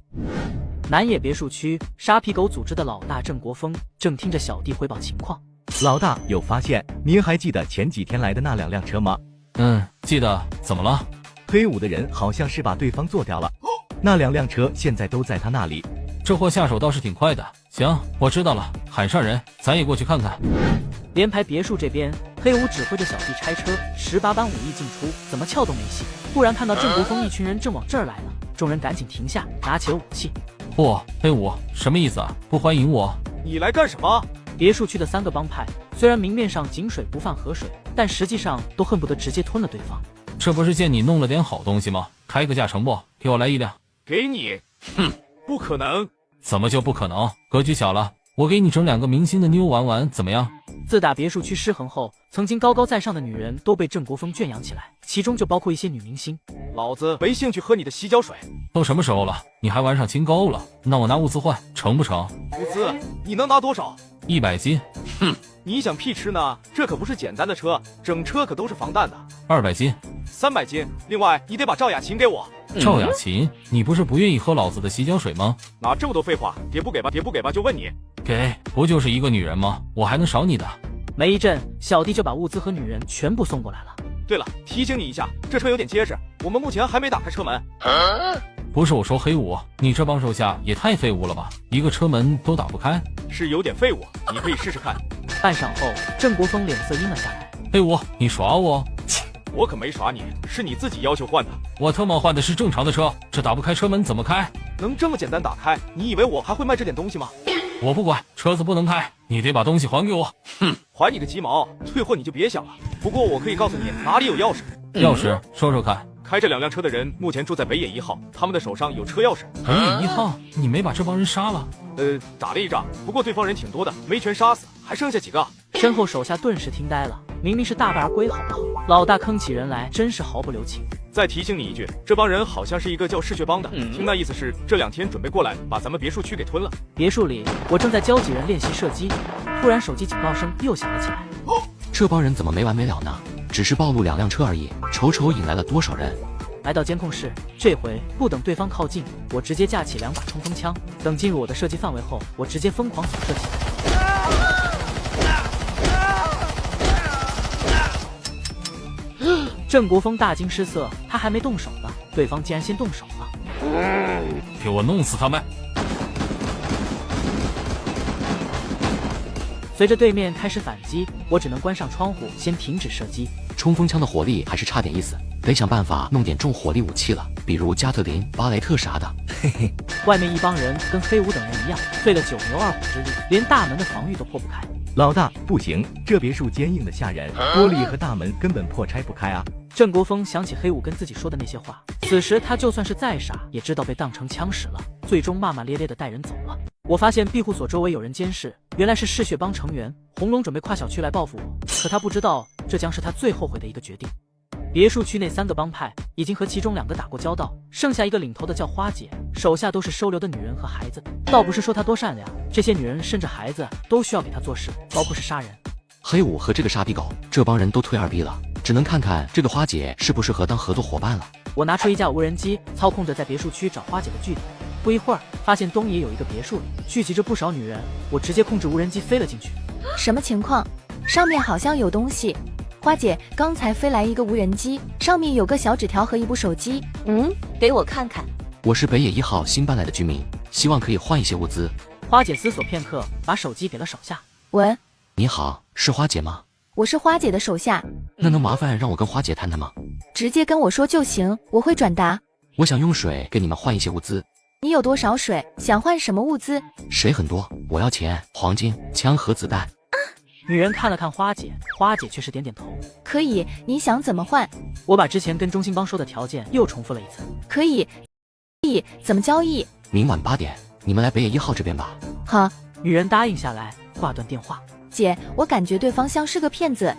南野别墅区，沙皮狗组织的老大郑国峰正听着小弟汇报情况。老大有发现，您还记得前几天来的那2辆车吗？记得。怎么了？黑五的人好像是把对方做掉了，那2辆车现在都在他那里。这货下手倒是挺快的。行，我知道了，喊上人，咱也过去看看。联排别墅这边，黑五指挥着小弟拆车，18般武艺进出，怎么撬都没戏。忽然看到郑国峰一群人正往这儿来了，众人赶紧停下，拿起了武器。嚯，黑五什么意思啊？不欢迎我？你来干什么？别墅区的3个帮派，虽然明面上井水不犯河水，但实际上都恨不得直接吞了对方。这不是见你弄了点好东西吗？开个价成不？给我来1辆。给你？哼，不可能。怎么就不可能？格局小了，我给你整2个明星的妞玩玩，怎么样？自打别墅区失衡后，曾经高高在上的女人都被郑国峰圈养起来，其中就包括一些女明星。老子没兴趣喝你的洗脚水。都什么时候了，你还玩上清高了？那我拿物资换，成不成？物资？你能拿多少？100斤。哼，你想屁吃呢？这可不是简单的车，整车可都是防弹的。200斤。300斤。另外，你得把赵雅琴给我。赵雅琴，你不是不愿意喝老子的洗脚水吗？哪这么多废话？给不给吧？给不给吧？就问你。给，不就是一个女人吗？我还能少你的？没一阵，小弟就把物资和女人全部送过来了。对了，提醒你一下，这车有点结实，我们目前还没打开车门。不是我说黑五，你这帮手下也太废物了吧，一个车门都打不开。是有点废物，你可以试试看。半晌后，郑国峰脸色阴了下来。黑五，你耍我？我可没耍你，是你自己要求换的。我他妈换的是正常的车，这打不开车门怎么开？能这么简单打开？你以为我还会卖这点东西吗？我不管，车子不能开，你得把东西还给我。哼，还你个鸡毛！退货你就别想了。不过我可以告诉你哪里有钥匙。钥匙说说看。开这2辆车的人目前住在北野1号，他们的手上有车钥匙。北野1号，你没把这帮人杀了？打了一仗，不过对方人挺多的，没全杀死，还剩下几个。身后手下顿时听呆了，明明是大败而归，好不好？老大坑起人来真是毫不留情。再提醒你一句，这帮人好像是一个叫嗜血帮的，听那意思是这2天准备过来把咱们别墅区给吞了。别墅里，我正在教几人练习射击，突然手机警报声又响了起来。这帮人怎么没完没了呢？只是暴露2辆车而已，瞅瞅引来了多少人。来到监控室，这回不等对方靠近，我直接架起2把冲锋枪。等进入我的射击范围后，我直接疯狂扫射起来。郑国峰大惊失色，他还没动手呢，对方竟然先动手了。给我弄死他们！随着对面开始反击，我只能关上窗户，先停止射击。冲锋枪的火力还是差点意思，得想办法弄点重火力武器了，比如加特林、巴雷特啥的。嘿嘿，外面一帮人跟黑五等人一样，费了9牛2虎之力，连大门的防御都破不开。老大，不行，这别墅坚硬的吓人，玻璃和大门根本破拆不开啊！郑国峰想起黑五跟自己说的那些话，此时他就算是再傻，也知道被当成枪使了，最终骂骂咧咧的带人走了。我发现庇护所周围有人监视，原来是嗜血帮成员。红龙准备跨小区来报复我，可他不知道，这将是他最后悔的一个决定。别墅区内3个帮派已经和其中2个打过交道，剩下一个领头的叫花姐，手下都是收留的女人和孩子。倒不是说她多善良，这些女人甚至孩子都需要给她做事，包括是杀人。黑五和这个傻逼狗，这帮人都退2逼了，只能看看这个花姐适不适合当合作伙伴了。我拿出一架无人机，操控着在别墅区找花姐的据点。不一会儿，发现东野有一个别墅里聚集着不少女人，我直接控制无人机飞了进去。什么情况？上面好像有东西。花姐，刚才飞来一个无人机，上面有个小纸条和一部手机。给我看看。我是北野1号新搬来的居民，希望可以换一些物资。花姐思索片刻，把手机给了手下。喂，你好，是花姐吗？我是花姐的手下。那能麻烦让我跟花姐谈谈吗？直接跟我说就行，我会转达。我想用水给你们换一些物资。你有多少水？想换什么物资？水很多，我要钱、黄金、枪和子弹。女人看了看花姐，花姐却是点点头。可以，你想怎么换？我把之前跟中兴帮说的条件又重复了一次。可以，怎么交易？明晚8点，你们来北野1号这边吧。好。女人答应下来，挂断电话。姐，我感觉对方像是个骗子。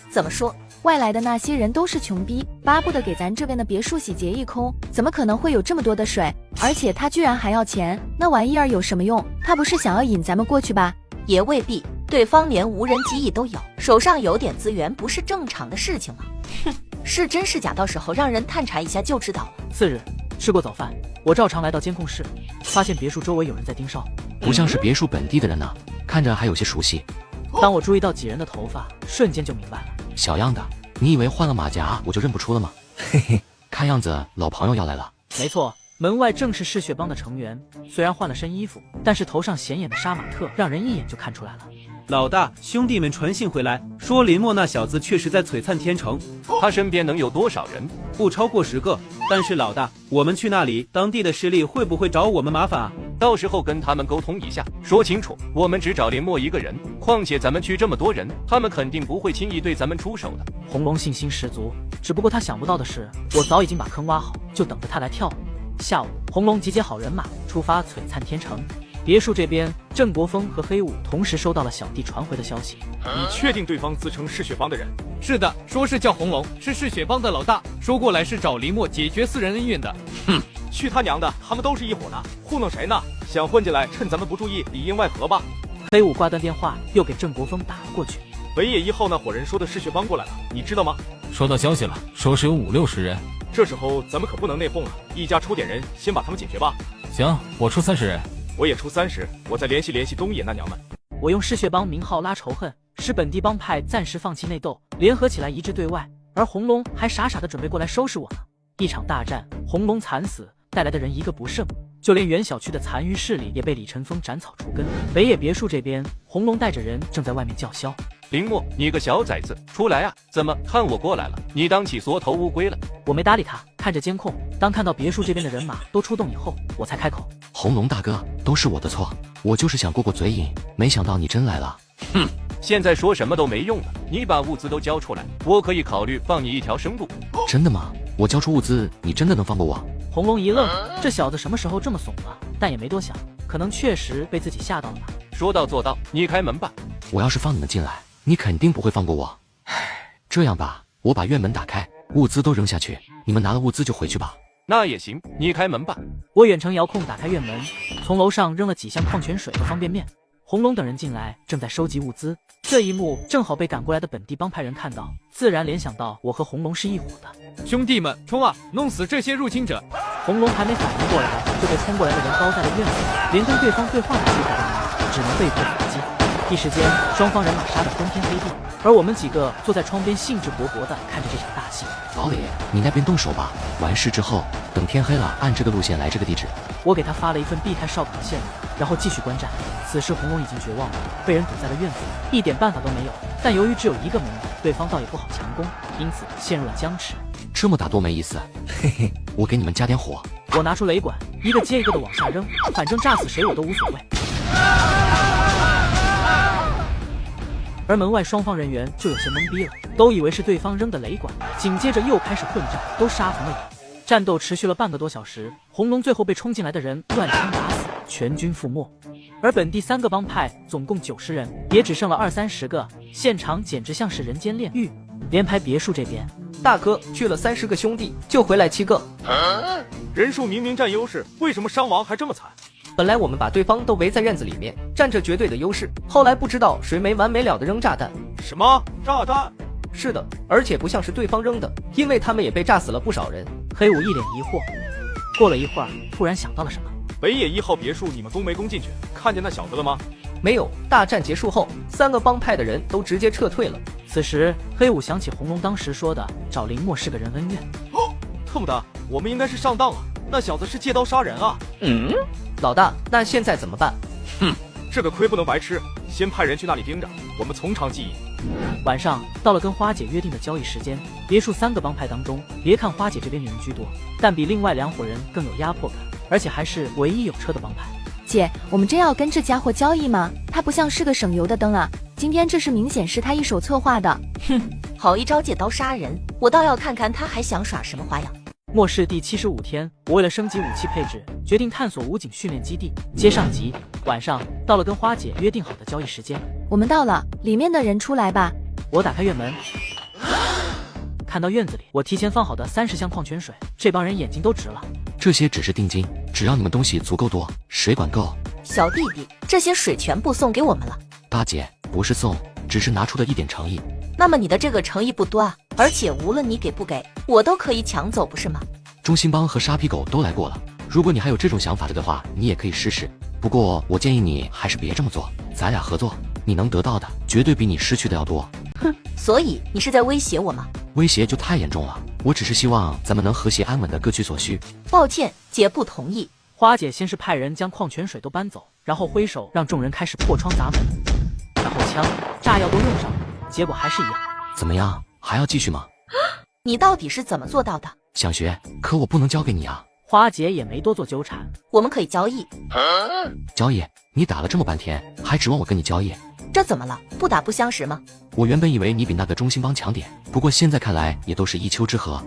怎么说？外来的那些人都是穷逼，巴不得给咱这边的别墅洗劫一空，怎么可能会有这么多的水？而且他居然还要钱，那玩意儿有什么用？他不是想要引咱们过去吧？也未必，对方连无人机翼都有，手上有点资源不是正常的事情吗？哼，是真是假，到时候让人探查一下就知道了。次日，吃过早饭，我照常来到监控室，发现别墅周围有人在盯梢，不像是别墅本地的人呢，看着还有些熟悉。当我注意到几人的头发，瞬间就明白了。小样的，你以为换了马甲我就认不出了吗？嘿嘿，看样子老朋友要来了。没错，门外正是嗜血帮的成员，虽然换了身衣服，但是头上显眼的杀马特让人一眼就看出来了。老大，兄弟们传信回来，说林默那小子确实在璀璨天城。他身边能有多少人？不超过10个。但是老大，我们去那里，当地的势力会不会找我们麻烦啊？到时候跟他们沟通一下，说清楚，我们只找林默一个人。况且咱们去这么多人，他们肯定不会轻易对咱们出手的。红龙信心十足，只不过他想不到的是，我早已经把坑挖好，就等着他来跳。下午，红龙集结好人马，出发璀璨天城。别墅这边，郑国峰和黑武同时收到了小弟传回的消息。你确定对方自称嗜血帮的人？是的，说是叫红龙，是嗜血帮的老大，说过来是找林默解决私人恩怨的。哼，去他娘的，他们都是一伙的，糊弄谁呢？想混进来，趁咱们不注意，里应外合吧。黑武挂断电话，又给郑国峰打了过去。北野1号那伙人说的嗜血帮过来了，你知道吗？收到消息了，说是有50-60人。这时候咱们可不能内讧啊，一家出点人，先把他们解决吧。行，我出30人。我也出30，我再联系东野那娘们。我用嗜血帮名号拉仇恨，使本地帮派暂时放弃内斗，联合起来一致对外。而红龙还傻傻的准备过来收拾我呢。一场大战，红龙惨死，带来的人一个不剩，就连原小区的残余势力也被李晨风斩草除根。北野别墅这边，红龙带着人正在外面叫嚣：“林默，你个小崽子，出来啊！怎么看我过来了，你当起缩头乌龟了？”我没搭理他，看着监控。当看到别墅这边的人马都出动以后，我才开口：“红龙大哥，都是我的错，我就是想过过嘴瘾，没想到你真来了。”哼，现在说什么都没用了，你把物资都交出来，我可以考虑放你一条生路。真的吗？我交出物资，你真的能放过我？红龙一愣，这小子什么时候这么怂了？但也没多想，可能确实被自己吓到了吧。说到做到，你开门吧。我要是放你们进来，你肯定不会放过我。这样吧，我把院门打开，物资都扔下去，你们拿了物资就回去吧。那也行，你开门吧。我远程遥控打开院门，从楼上扔了几箱矿泉水和方便面。红龙等人进来，正在收集物资。这一幕正好被赶过来的本地帮派人看到，自然联想到我和红龙是一伙的。兄弟们，冲啊！弄死这些入侵者！红龙还没反应过来，就被冲过来的人包在了院子里，连跟对方对话的机会都没有，只能被迫反击。一时间，双方人马杀得昏天黑地，而我们几个坐在窗边兴致勃勃地看着这场大戏。老李，你那边动手吧，完事之后等天黑了，按这个路线来这个地址。我给他发了一份避开哨岗的线路，然后继续观战。此时红龙已经绝望了，被人堵在了院子里，一点办法都没有。但由于只有一个门，对方倒也不好强攻，因此陷入了僵持。这么打多没意思，嘿嘿，我给你们加点火。我拿出雷管，一个接一个的往下扔，反正炸死谁我都无所谓。而门外双方人员就有些懵逼了，都以为是对方扔的雷管，紧接着又开始混战，都杀红了眼。战斗持续了半个多小时，红龙最后被冲进来的人乱枪打死，全军覆没。而本地3个帮派总共90人，也只剩了20-30个，现场简直像是人间炼狱。连排别墅这边，大哥去了30个兄弟，就回来7个，人数明明占优势，为什么伤亡还这么惨？本来我们把对方都围在院子里面，占着绝对的优势，后来不知道谁没完没了的扔炸弹。什么炸弹？是的，而且不像是对方扔的，因为他们也被炸死了不少人。黑武一脸疑惑，过了一会儿，突然想到了什么。北野1号别墅，你们攻没攻进去？看见那小子了吗？没有。大战结束后，3个帮派的人都直接撤退了。此时，黑武想起红龙当时说的找林默是个人恩怨。特么的，我们应该是上当了。那小子是借刀杀人啊！老大，那现在怎么办？哼，这个亏不能白吃，先派人去那里盯着，我们从长计议。晚上到了跟花姐约定的交易时间，别墅3个帮派当中，别看花姐这边人居多，但比另外2伙人更有压迫感，而且还是唯一有车的帮派。姐，我们真要跟这家伙交易吗？他不像是个省油的灯啊！今天这是明显是他一手策划的。哼，好一招借刀杀人，我倒要看看他还想耍什么花样。末世第75天，我为了升级武器配置，决定探索武警训练基地。接上集，晚上到了跟花姐约定好的交易时间，我们到了，里面的人出来吧。我打开院门，看到院子里我提前放好的30箱矿泉水，这帮人眼睛都直了。这些只是定金，只要你们东西足够多，谁管够？小弟弟，这些水全部送给我们了。大姐，不是送，只是拿出的一点诚意。那么你的这个诚意不多啊，而且无论你给不给，我都可以抢走，不是吗？中心帮和沙皮狗都来过了，如果你还有这种想法的话，你也可以试试。不过我建议你还是别这么做，咱俩合作，你能得到的绝对比你失去的要多。哼，所以你是在威胁我吗？威胁就太严重了。我只是希望咱们能和谐安稳的各取所需。抱歉，姐不同意。花姐先是派人将矿泉水都搬走，然后挥手让众人开始破窗砸门，然后枪、炸药都用上了，结果还是一样。怎么样，还要继续吗？你到底是怎么做到的？想学，可我不能交给你啊。花姐也没多做纠缠，我们可以交易。交易？你打了这么半天，还指望我跟你交易？这怎么了？不打不相识吗？我原本以为你比那个中兴帮强点，不过现在看来也都是一丘之貉。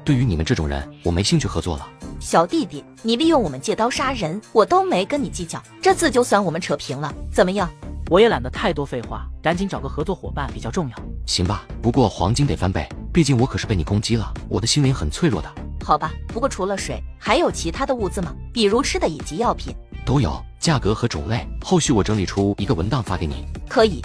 对于你们这种人，我没兴趣合作了。小弟弟，你利用我们借刀杀人，我都没跟你计较，这次就算我们扯平了，怎么样？我也懒得太多废话，赶紧找个合作伙伴比较重要。行吧，不过黄金得翻倍，毕竟我可是被你攻击了，我的心灵很脆弱的。好吧，不过除了水，还有其他的物资吗？比如吃的以及药品。都有，价格和种类，后续我整理出一个文档发给你。可以。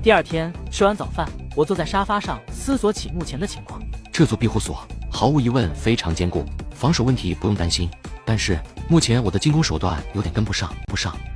第二天吃完早饭，我坐在沙发上思索起目前的情况。这座庇护所毫无疑问非常坚固，防守问题不用担心。但是目前我的进攻手段有点跟不上，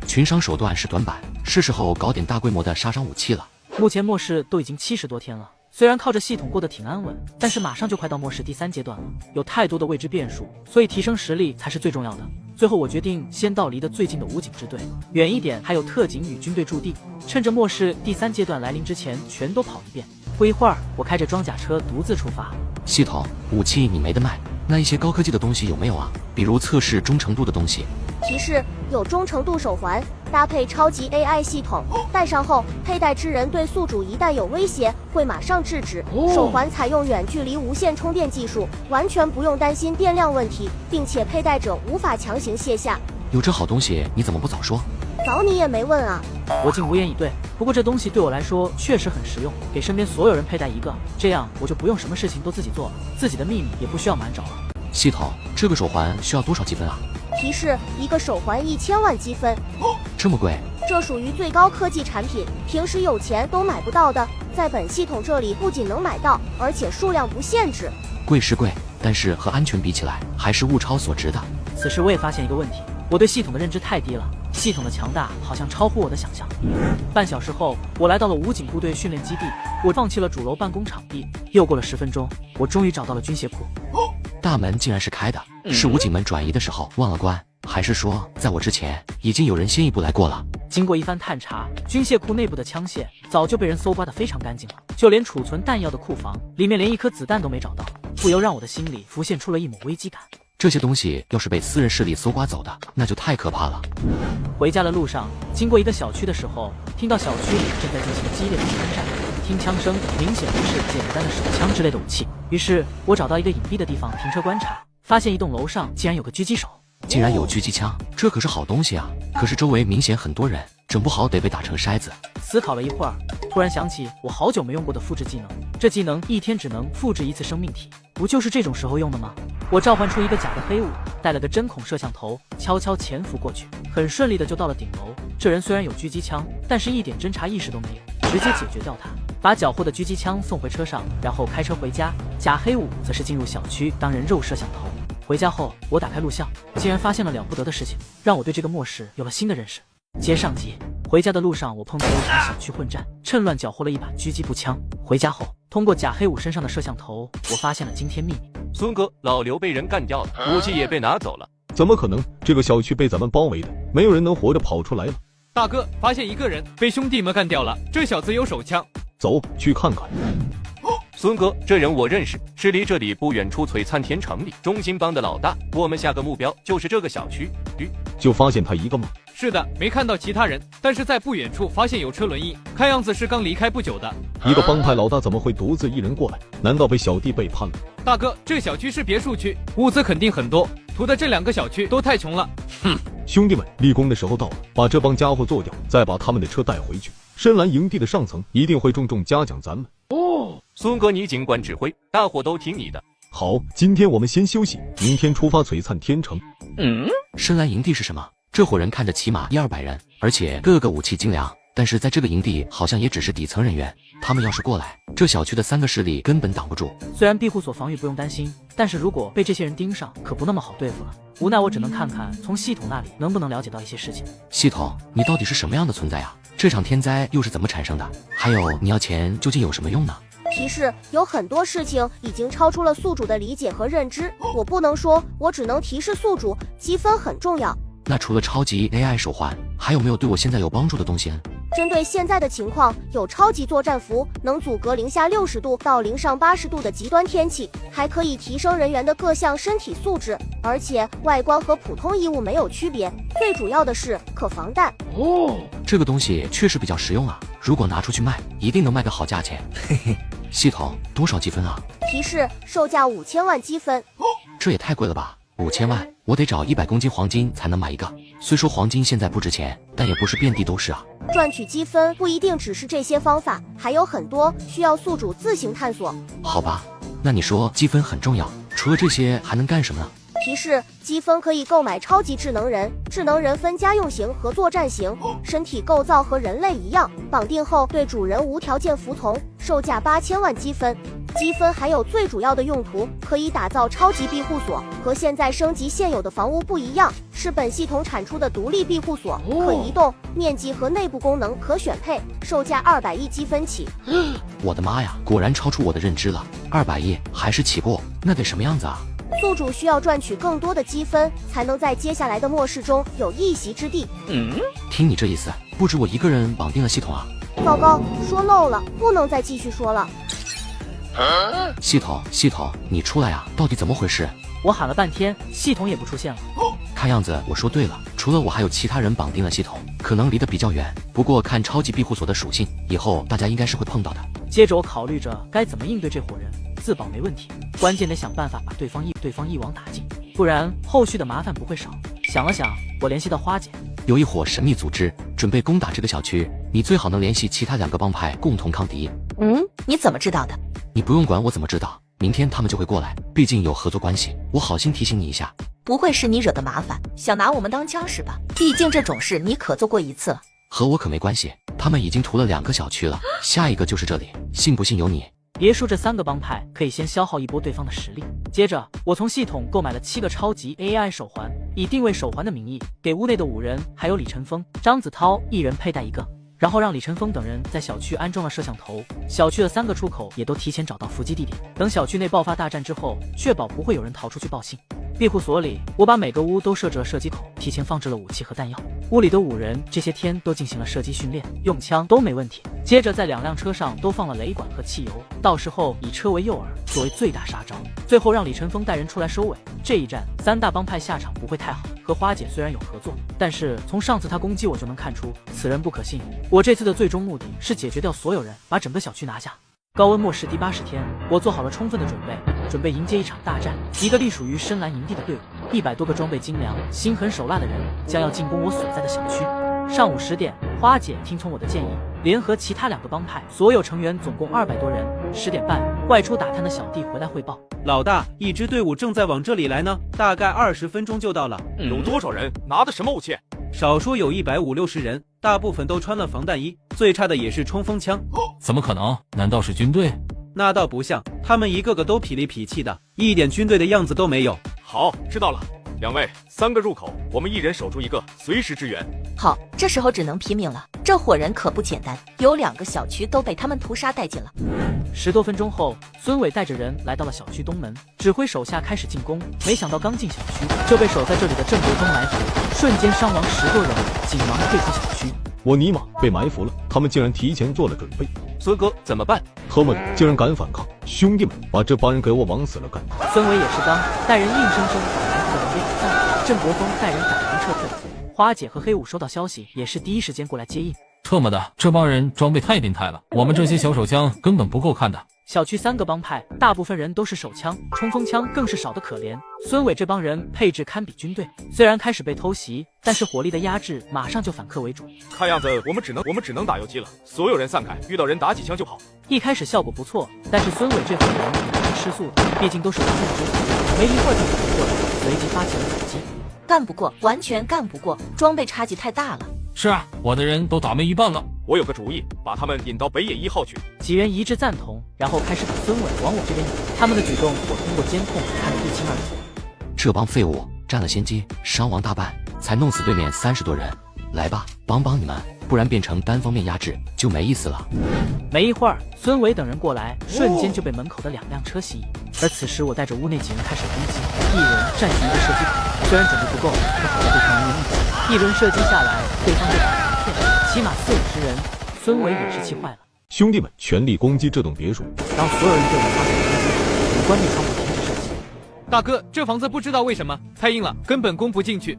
群伤手段是短板，是时候搞点大规模的杀伤武器了。目前末世都已经70多天了，虽然靠着系统过得挺安稳，但是马上就快到末世第3阶段了，有太多的未知变数，所以提升实力才是最重要的。最后我决定先到离得最近的武警支队，远一点还有特警与军队驻地，趁着末世第3阶段来临之前全都跑一遍。不一会儿，我开着装甲车独自出发。系统武器你没得卖，那一些高科技的东西有没有啊？比如测试忠诚度的东西。提示：有忠诚度手环，搭配超级 AI 系统，戴上后佩戴之人对宿主一旦有威胁，会马上制止。手环采用远距离无线充电技术，完全不用担心电量问题，并且佩戴者无法强行卸下。有这好东西，你怎么不早说？早你也没问啊！我竟无言以对。不过这东西对我来说确实很实用，给身边所有人佩戴一个，这样我就不用什么事情都自己做了，自己的秘密也不需要瞒着了。系统，这个手环需要多少积分啊？提示：一个手环1000万积分。这么贵？这属于最高科技产品，平时有钱都买不到的，在本系统这里不仅能买到，而且数量不限制。贵是贵，但是和安全比起来，还是物超所值的。此时我也发现一个问题，我对系统的认知太低了，系统的强大好像超乎我的想象。半小时后，我来到了武警部队训练基地，我放弃了主楼办公场地。又过了10分钟，我终于找到了军械库。大门竟然是开的，是武警们转移的时候忘了关，还是说在我之前已经有人先一步来过了？经过一番探查，军械库内部的枪械早就被人搜刮得非常干净了，就连储存弹药的库房里面连一颗子弹都没找到，不由让我的心里浮现出了一抹危机感。这些东西要是被私人势力搜刮走的，那就太可怕了。回家的路上，经过一个小区的时候，听到小区里正在进行激烈的枪战，听枪声明显不是简单的手枪之类的武器。于是我找到一个隐蔽的地方停车观察，发现一栋楼上竟然有个狙击手。竟然有狙击枪，这可是好东西啊！可是周围明显很多人，整不好得被打成筛子。思考了一会儿，突然想起我好久没用过的复制技能，这技能一天只能复制1次生命体，不就是这种时候用的吗？我召唤出一个假的黑雾，带了个针孔摄像头，悄悄潜伏过去，很顺利的就到了顶楼。这人虽然有狙击枪，但是一点侦查意识都没有，直接解决掉他，把缴获的狙击枪送回车上，然后开车回家。假黑雾则是进入小区当人肉摄像头。回家后，我打开录像，竟然发现了了不得的事情，让我对这个末世有了新的认识。接上集，回家的路上，我碰到了一场小区混战，趁乱缴获了一把狙击步枪。回家后，通过假黑五身上的摄像头，我发现了惊天秘密。孙哥，老刘被人干掉了，武器也被拿走了。怎么可能？这个小区被咱们包围的，没有人能活着跑出来了。大哥，发现一个人被兄弟们干掉了，这小子有手枪。走去看看。孙哥，这人我认识，是离这里不远处璀璨天城里中兴帮的老大。我们下个目标就是这个小区。就发现他一个吗？是的，没看到其他人，但是在不远处发现有车轮印，看样子是刚离开不久的。一个帮派老大怎么会独自一人过来？难道被小弟背叛了？大哥，这小区是别墅区，物资肯定很多，图的这2个小区都太穷了。哼，兄弟们，立功的时候到了，把这帮家伙做掉，再把他们的车带回去。深蓝营地的上层一定会重重嘉奖咱们。孙哥，你尽管指挥，大伙都听你的。好，今天我们先休息，明天出发璀璨天城。深蓝营地是什么？这伙人看着起码100-200人，而且个个武器精良，但是在这个营地好像也只是底层人员。他们要是过来，这小区的3个势力根本挡不住。虽然庇护所防御不用担心，但是如果被这些人盯上，可不那么好对付了。无奈我只能看看从系统那里能不能了解到一些事情。系统，你到底是什么样的存在啊？这场天灾又是怎么产生的？还有，你要钱究竟有什么用呢？提示：有很多事情已经超出了宿主的理解和认知，我不能说，我只能提示宿主，积分很重要。那除了超级 AI 手环，还有没有对我现在有帮助的东西？针对现在的情况，有超级作战服，能阻隔零下60度到零上80度的极端天气，还可以提升人员的各项身体素质，而且外观和普通衣物没有区别，最主要的是可防弹。这个东西确实比较实用啊，如果拿出去卖，一定能卖个好价钱。嘿嘿，系统多少积分啊？提示：售价5000万积分。这也太贵了吧！5000万，我得找100公斤黄金才能买一个。虽说黄金现在不值钱，但也不是遍地都是啊。赚取积分不一定只是这些方法，还有很多需要宿主自行探索。好吧，那你说积分很重要，除了这些还能干什么呢？提示：积分可以购买超级智能人，智能人分家用型和作战型，身体构造和人类一样，绑定后对主人无条件服从，售价8000万积分。积分还有最主要的用途，可以打造超级庇护所，和现在升级现有的房屋不一样，是本系统产出的独立庇护所，可移动，面积和内部功能可选配，售价200亿积分起。我的妈呀，果然超出我的认知了，200亿还是起步，那得什么样子啊？宿主需要赚取更多的积分，才能在接下来的末世中有一席之地。听你这意思，不止我一个人绑定了系统啊？糟糕，说漏了，不能再继续说了。系统，你出来啊！到底怎么回事？我喊了半天，系统也不出现了。看样子我说对了，除了我还有其他人绑定了系统，可能离得比较远。不过看超级庇护所的属性，以后大家应该是会碰到的。接着我考虑着该怎么应对这伙人，自保没问题，关键得想办法把对方一网打尽，不然后续的麻烦不会少。想了想，我联系到花姐，有一伙神秘组织准备攻打这个小区，你最好能联系其他2个帮派共同抗敌。你怎么知道的？你不用管我怎么知道，明天他们就会过来，毕竟有合作关系。我好心提醒你一下。不会是你惹的麻烦，想拿我们当枪使吧？毕竟这种事你可做过一次了。和我可没关系，他们已经屠了2个小区了，下一个就是这里，信不信由你。别说这3个帮派可以先消耗一波对方的实力。接着我从系统购买了7个超级 AI 手环，以定位手环的名义给屋内的5人还有李晨风、张子涛1人佩戴1个，然后让李晨风等人在小区安装了摄像头，小区的3个出口也都提前找到伏击地点，等小区内爆发大战之后，确保不会有人逃出去报信。庇护所里，我把每个屋都设置了射击口，提前放置了武器和弹药。屋里的5人这些天都进行了射击训练，用枪都没问题。接着在2辆车上都放了雷管和汽油，到时候以车为诱饵，作为最大杀招。最后让李晨风带人出来收尾。这一战3大帮派下场不会太好，和花姐虽然有合作，但是从上次他攻击我就能看出此人不可信。我这次的最终目的是解决掉所有人，把整个小区拿下。高温末世第80天，我做好了充分的准备迎接一场大战。一个隶属于深蓝营地的队伍，100多个装备精良、心狠手辣的人将要进攻我所在的小区。上午10点，花姐听从我的建议，联合其他2个帮派所有成员总共200多人，10点半外出打探的小弟回来汇报。老大，一支队伍正在往这里来呢，大概20分钟就到了。有多少人？拿的什么武器？少说有150-60人，大部分都穿了防弹衣，最差的也是冲锋枪。怎么可能？难道是军队？那倒不像，他们一个个都痞里痞气的，一点军队的样子都没有。好，知道了。2位，3个入口，我们1人守住1个，随时支援。好，这时候只能拼命了。这伙人可不简单，有2个小区都被他们屠杀殆尽了。10多分钟后，孙伟带着人来到了小区东门，指挥手下开始进攻。没想到刚进小区，就被守在这里的郑国峰埋伏，瞬间伤亡10多人，紧忙退出小区。我尼玛，被埋伏了！他们竟然提前做了准备。孙哥怎么办？他们竟然敢反抗！兄弟们，把这帮人给我往死了干！孙伟也是刚，带人硬生生把埋伏的人给打散。郑国峰带人赶忙撤退。花姐和黑五收到消息，也是第一时间过来接应。特么的，这帮人装备太变态了，我们这些小手枪根本不够看的。小区3个帮派，大部分人都是手枪，冲锋枪更是少得可怜。孙伟这帮人配置堪比军队，虽然开始被偷袭，但是火力的压制马上就反客为主。看样子我们只能打游击了，所有人散开，遇到人打几枪就跑。一开始效果不错，但是孙伟这伙人也是吃素的，毕竟都是亡命之徒，没一会儿就反应过来，随即发起了反击。干不过，完全干不过，装备差距太大了。是啊，我的人都打没一半了。我有个主意，把他们引到北野1号去。几人一致赞同，然后开始把孙伟往我这边引。他们的举动我通过监控看得一清二楚。这帮废物占了先机，伤亡大半，才弄死对面30多人。来吧，帮帮你们！不然变成单方面压制就没意思了。没一会儿，孙伟等人过来，瞬间就被门口的2辆车吸引。而此时我带着屋内几人开始攻击，一人占据一个射击口，虽然整不够，可好在对方人员密集，一轮射击下来，对方就打成一片，起码40-50人。孙伟也是气坏了。兄弟们，全力攻击这栋别墅，当所有人对我发起攻击，我关闭窗户，停止射击。大哥，这房子不知道为什么太硬了，根本攻不进去。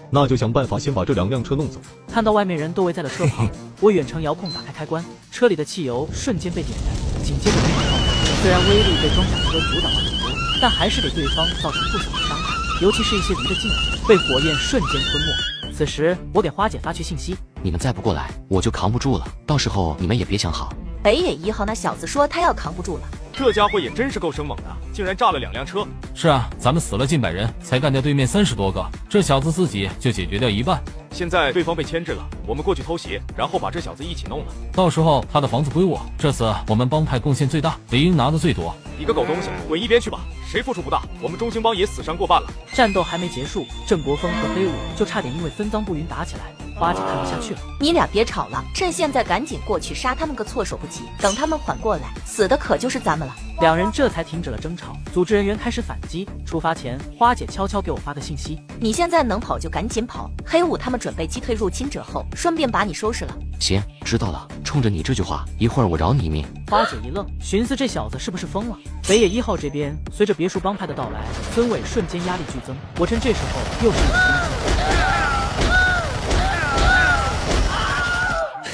那就想办法先把这2辆车弄走。看到外面人都围在了车旁，我远程遥控打开开关，车里的汽油瞬间被点燃，紧接着连环炮弹。虽然威力被装甲车阻挡了很多，但还是给对方造成不小的伤害，尤其是一些离得近的，被火焰瞬间吞没。此时，我给花姐发去信息：你们再不过来，我就扛不住了，到时候你们也别想好。北野1号那小子说他要扛不住了。这家伙也真是够生猛的，竟然炸了2辆车。是啊，咱们死了近100人，才干掉对面30多个，这小子自己就解决掉一半。现在对方被牵制了，我们过去偷袭，然后把这小子一起弄了。到时候他的房子归我。这次我们帮派贡献最大，理应拿的最多。你个狗东西，滚一边去吧！谁付出不大，我们中兴帮也死伤过半了。战斗还没结束，郑国峰和黑武就差点因为分赃不匀打起来。花姐看不下去了，你俩别吵了，趁现在赶紧过去杀他们个措手不及，等他们缓过来，死的可就是咱们了。2人这才停止了争吵，组织人员开始反击。出发前，花姐悄悄给我发的信息：你现在能跑就赶紧跑，黑武他们准备击退入侵者后，顺便把你收拾了。行，知道了。冲着你这句话，一会儿我饶你一命。花姐一愣，寻思这小子是不是疯了？北野1号这边，随着别墅帮派的到来，孙伟瞬间压力剧增。我趁这时候又是一个攻击。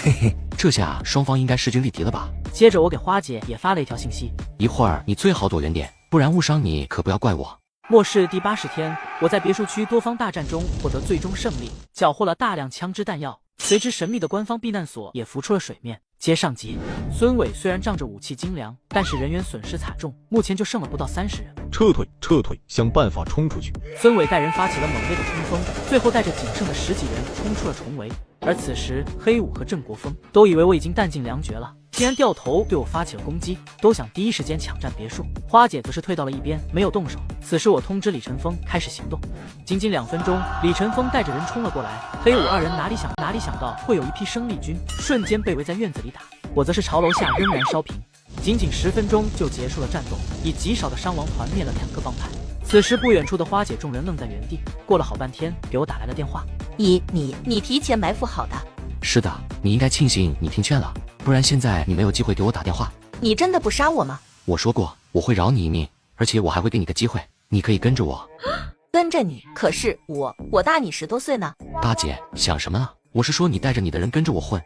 嘿嘿，这下双方应该势均力敌了吧？接着我给花姐也发了一条信息：一会儿你最好躲远点，不然误伤你可不要怪我。末世第80天，我在别墅区多方大战中获得最终胜利，缴获了大量枪支弹药。随之神秘的官方避难所也浮出了水面。接上集，孙伟虽然仗着武器精良，但是人员损失惨重，目前就剩了不到30人。撤退，撤退，想办法冲出去！孙伟带人发起了猛烈的冲锋，最后带着仅剩的10几人冲出了重围。而此时，黑武和郑国峰都以为我已经弹尽粮绝了，竟然掉头对我发起了攻击，都想第一时间抢占别墅。花姐则是退到了一边，没有动手。此时我通知李晨风开始行动。仅仅2分钟，李晨风带着人冲了过来。黑武2人哪里想到会有一批生力军，瞬间被围在院子里打。我则是朝楼下仍然烧瓶。仅仅10分钟就结束了战斗，以极少的伤亡团灭了2个帮派。此时不远处的花姐众人愣在原地，过了好半天，给我打来了电话。你提前埋伏好的。是的，你应该庆幸你听劝了，不然现在你没有机会给我打电话。你真的不杀我吗？我说过我会饶你一命，而且我还会给你个机会，你可以跟着我。跟着你？可是我大你10多岁呢。大姐想什么呢？我是说你带着你的人跟着我混。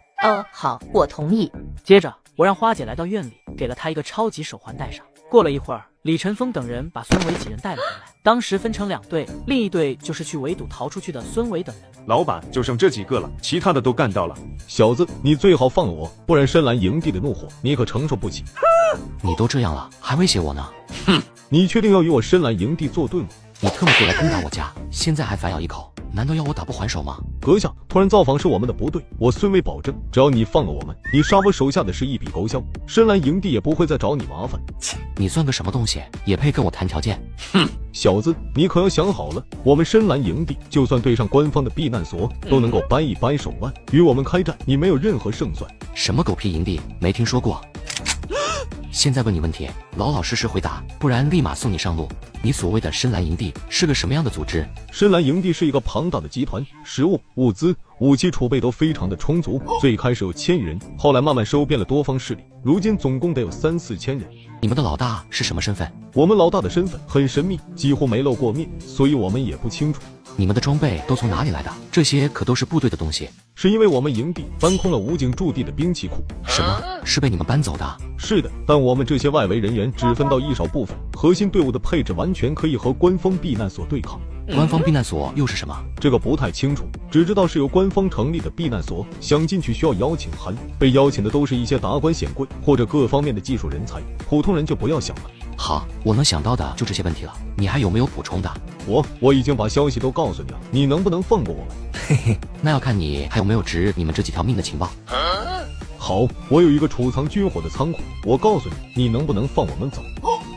好，我同意。接着我让花姐来到院里，给了她一个超级手环戴上。过了一会儿，李晨风等人把孙伟几人带了回来。当时分成2队，另一队就是去围堵逃出去的孙伟等人。老板，就剩这几个了，其他的都干掉了。小子，你最好放了我，不然深蓝营地的怒火你可承受不起。你都这样了，还威胁我呢？哼！你确定要与我深蓝营地作对吗？你特么过来攻打我家，现在还反咬一口，难道要我打不还手吗？阁下，突然造访是我们的不对，我孙伟保证，只要你放了我们，你杀我手下的是一笔勾销，深蓝营地也不会再找你麻烦。你算个什么东西，也配跟我谈条件？哼！小子，你可要想好了，我们深蓝营地就算对上官方的避难所，都能够掰一掰手腕，与我们开战，你没有任何胜算。什么狗屁营地，没听说过。现在问你问题，老老实实回答，不然立马送你上路。你所谓的深蓝营地是个什么样的组织？深蓝营地是一个庞大的集团，食物、物资、武器储备都非常的充足。最开始有1000余人，后来慢慢收编了多方势力，如今总共得有3、4千人。你们的老大是什么身份？我们老大的身份很神秘，几乎没露过面，所以我们也不清楚。你们的装备都从哪里来的？这些可都是部队的东西。是因为我们营地搬空了武警驻地的兵器库。什么？是被你们搬走的？是的，但我们这些外围人员只分到一少部分，核心队伍的配置完全可以和官方避难所对抗。官方避难所又是什么？这个不太清楚，只知道是由官方成立的避难所，想进去需要邀请函，被邀请的都是一些达官显贵或者各方面的技术人才，普通人就不要想了。好，我能想到的就这些问题了，你还有没有补充的？我已经把消息都告诉你了，你能不能放过我们？嘿嘿，那要看你还有没有值你们这几条命的情报。好，我有一个储藏军火的仓库，我告诉你，你能不能放我们走？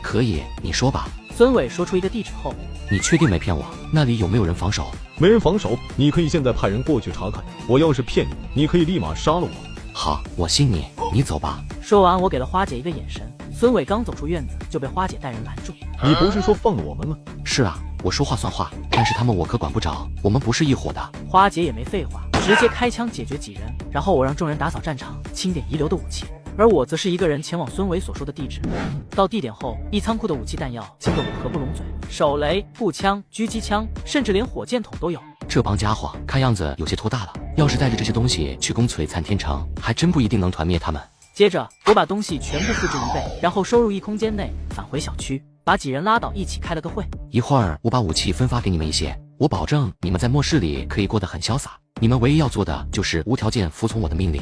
可以，你说吧。孙伟说出一个地址后，你确定没骗我？那里有没有人防守？没人防守，你可以现在派人过去查看。我要是骗你，你可以立马杀了我。好，我信你，你走吧。说完，我给了花姐一个眼神。孙伟刚走出院子，就被花姐带人拦住。你不是说放了我们吗？是啊，我说话算话，但是他们我可管不着，我们不是一伙的。花姐也没废话，直接开枪解决几人，然后我让众人打扫战场，清点遗留的武器。而我则是一个人前往孙伟所说的地址。到地点后，一仓库的武器弹药惊得我合不拢嘴，手雷、步枪、狙击枪，甚至连火箭筒都有。这帮家伙看样子有些头大了，要是带着这些东西去攻璀璨天城，还真不一定能团灭他们。接着，我把东西全部复制1倍，然后收入一空间内，返回小区，把几人拉倒，一起开了个会。一会儿我把武器分发给你们一些，我保证你们在末世里可以过得很潇洒。你们唯一要做的就是无条件服从我的命令。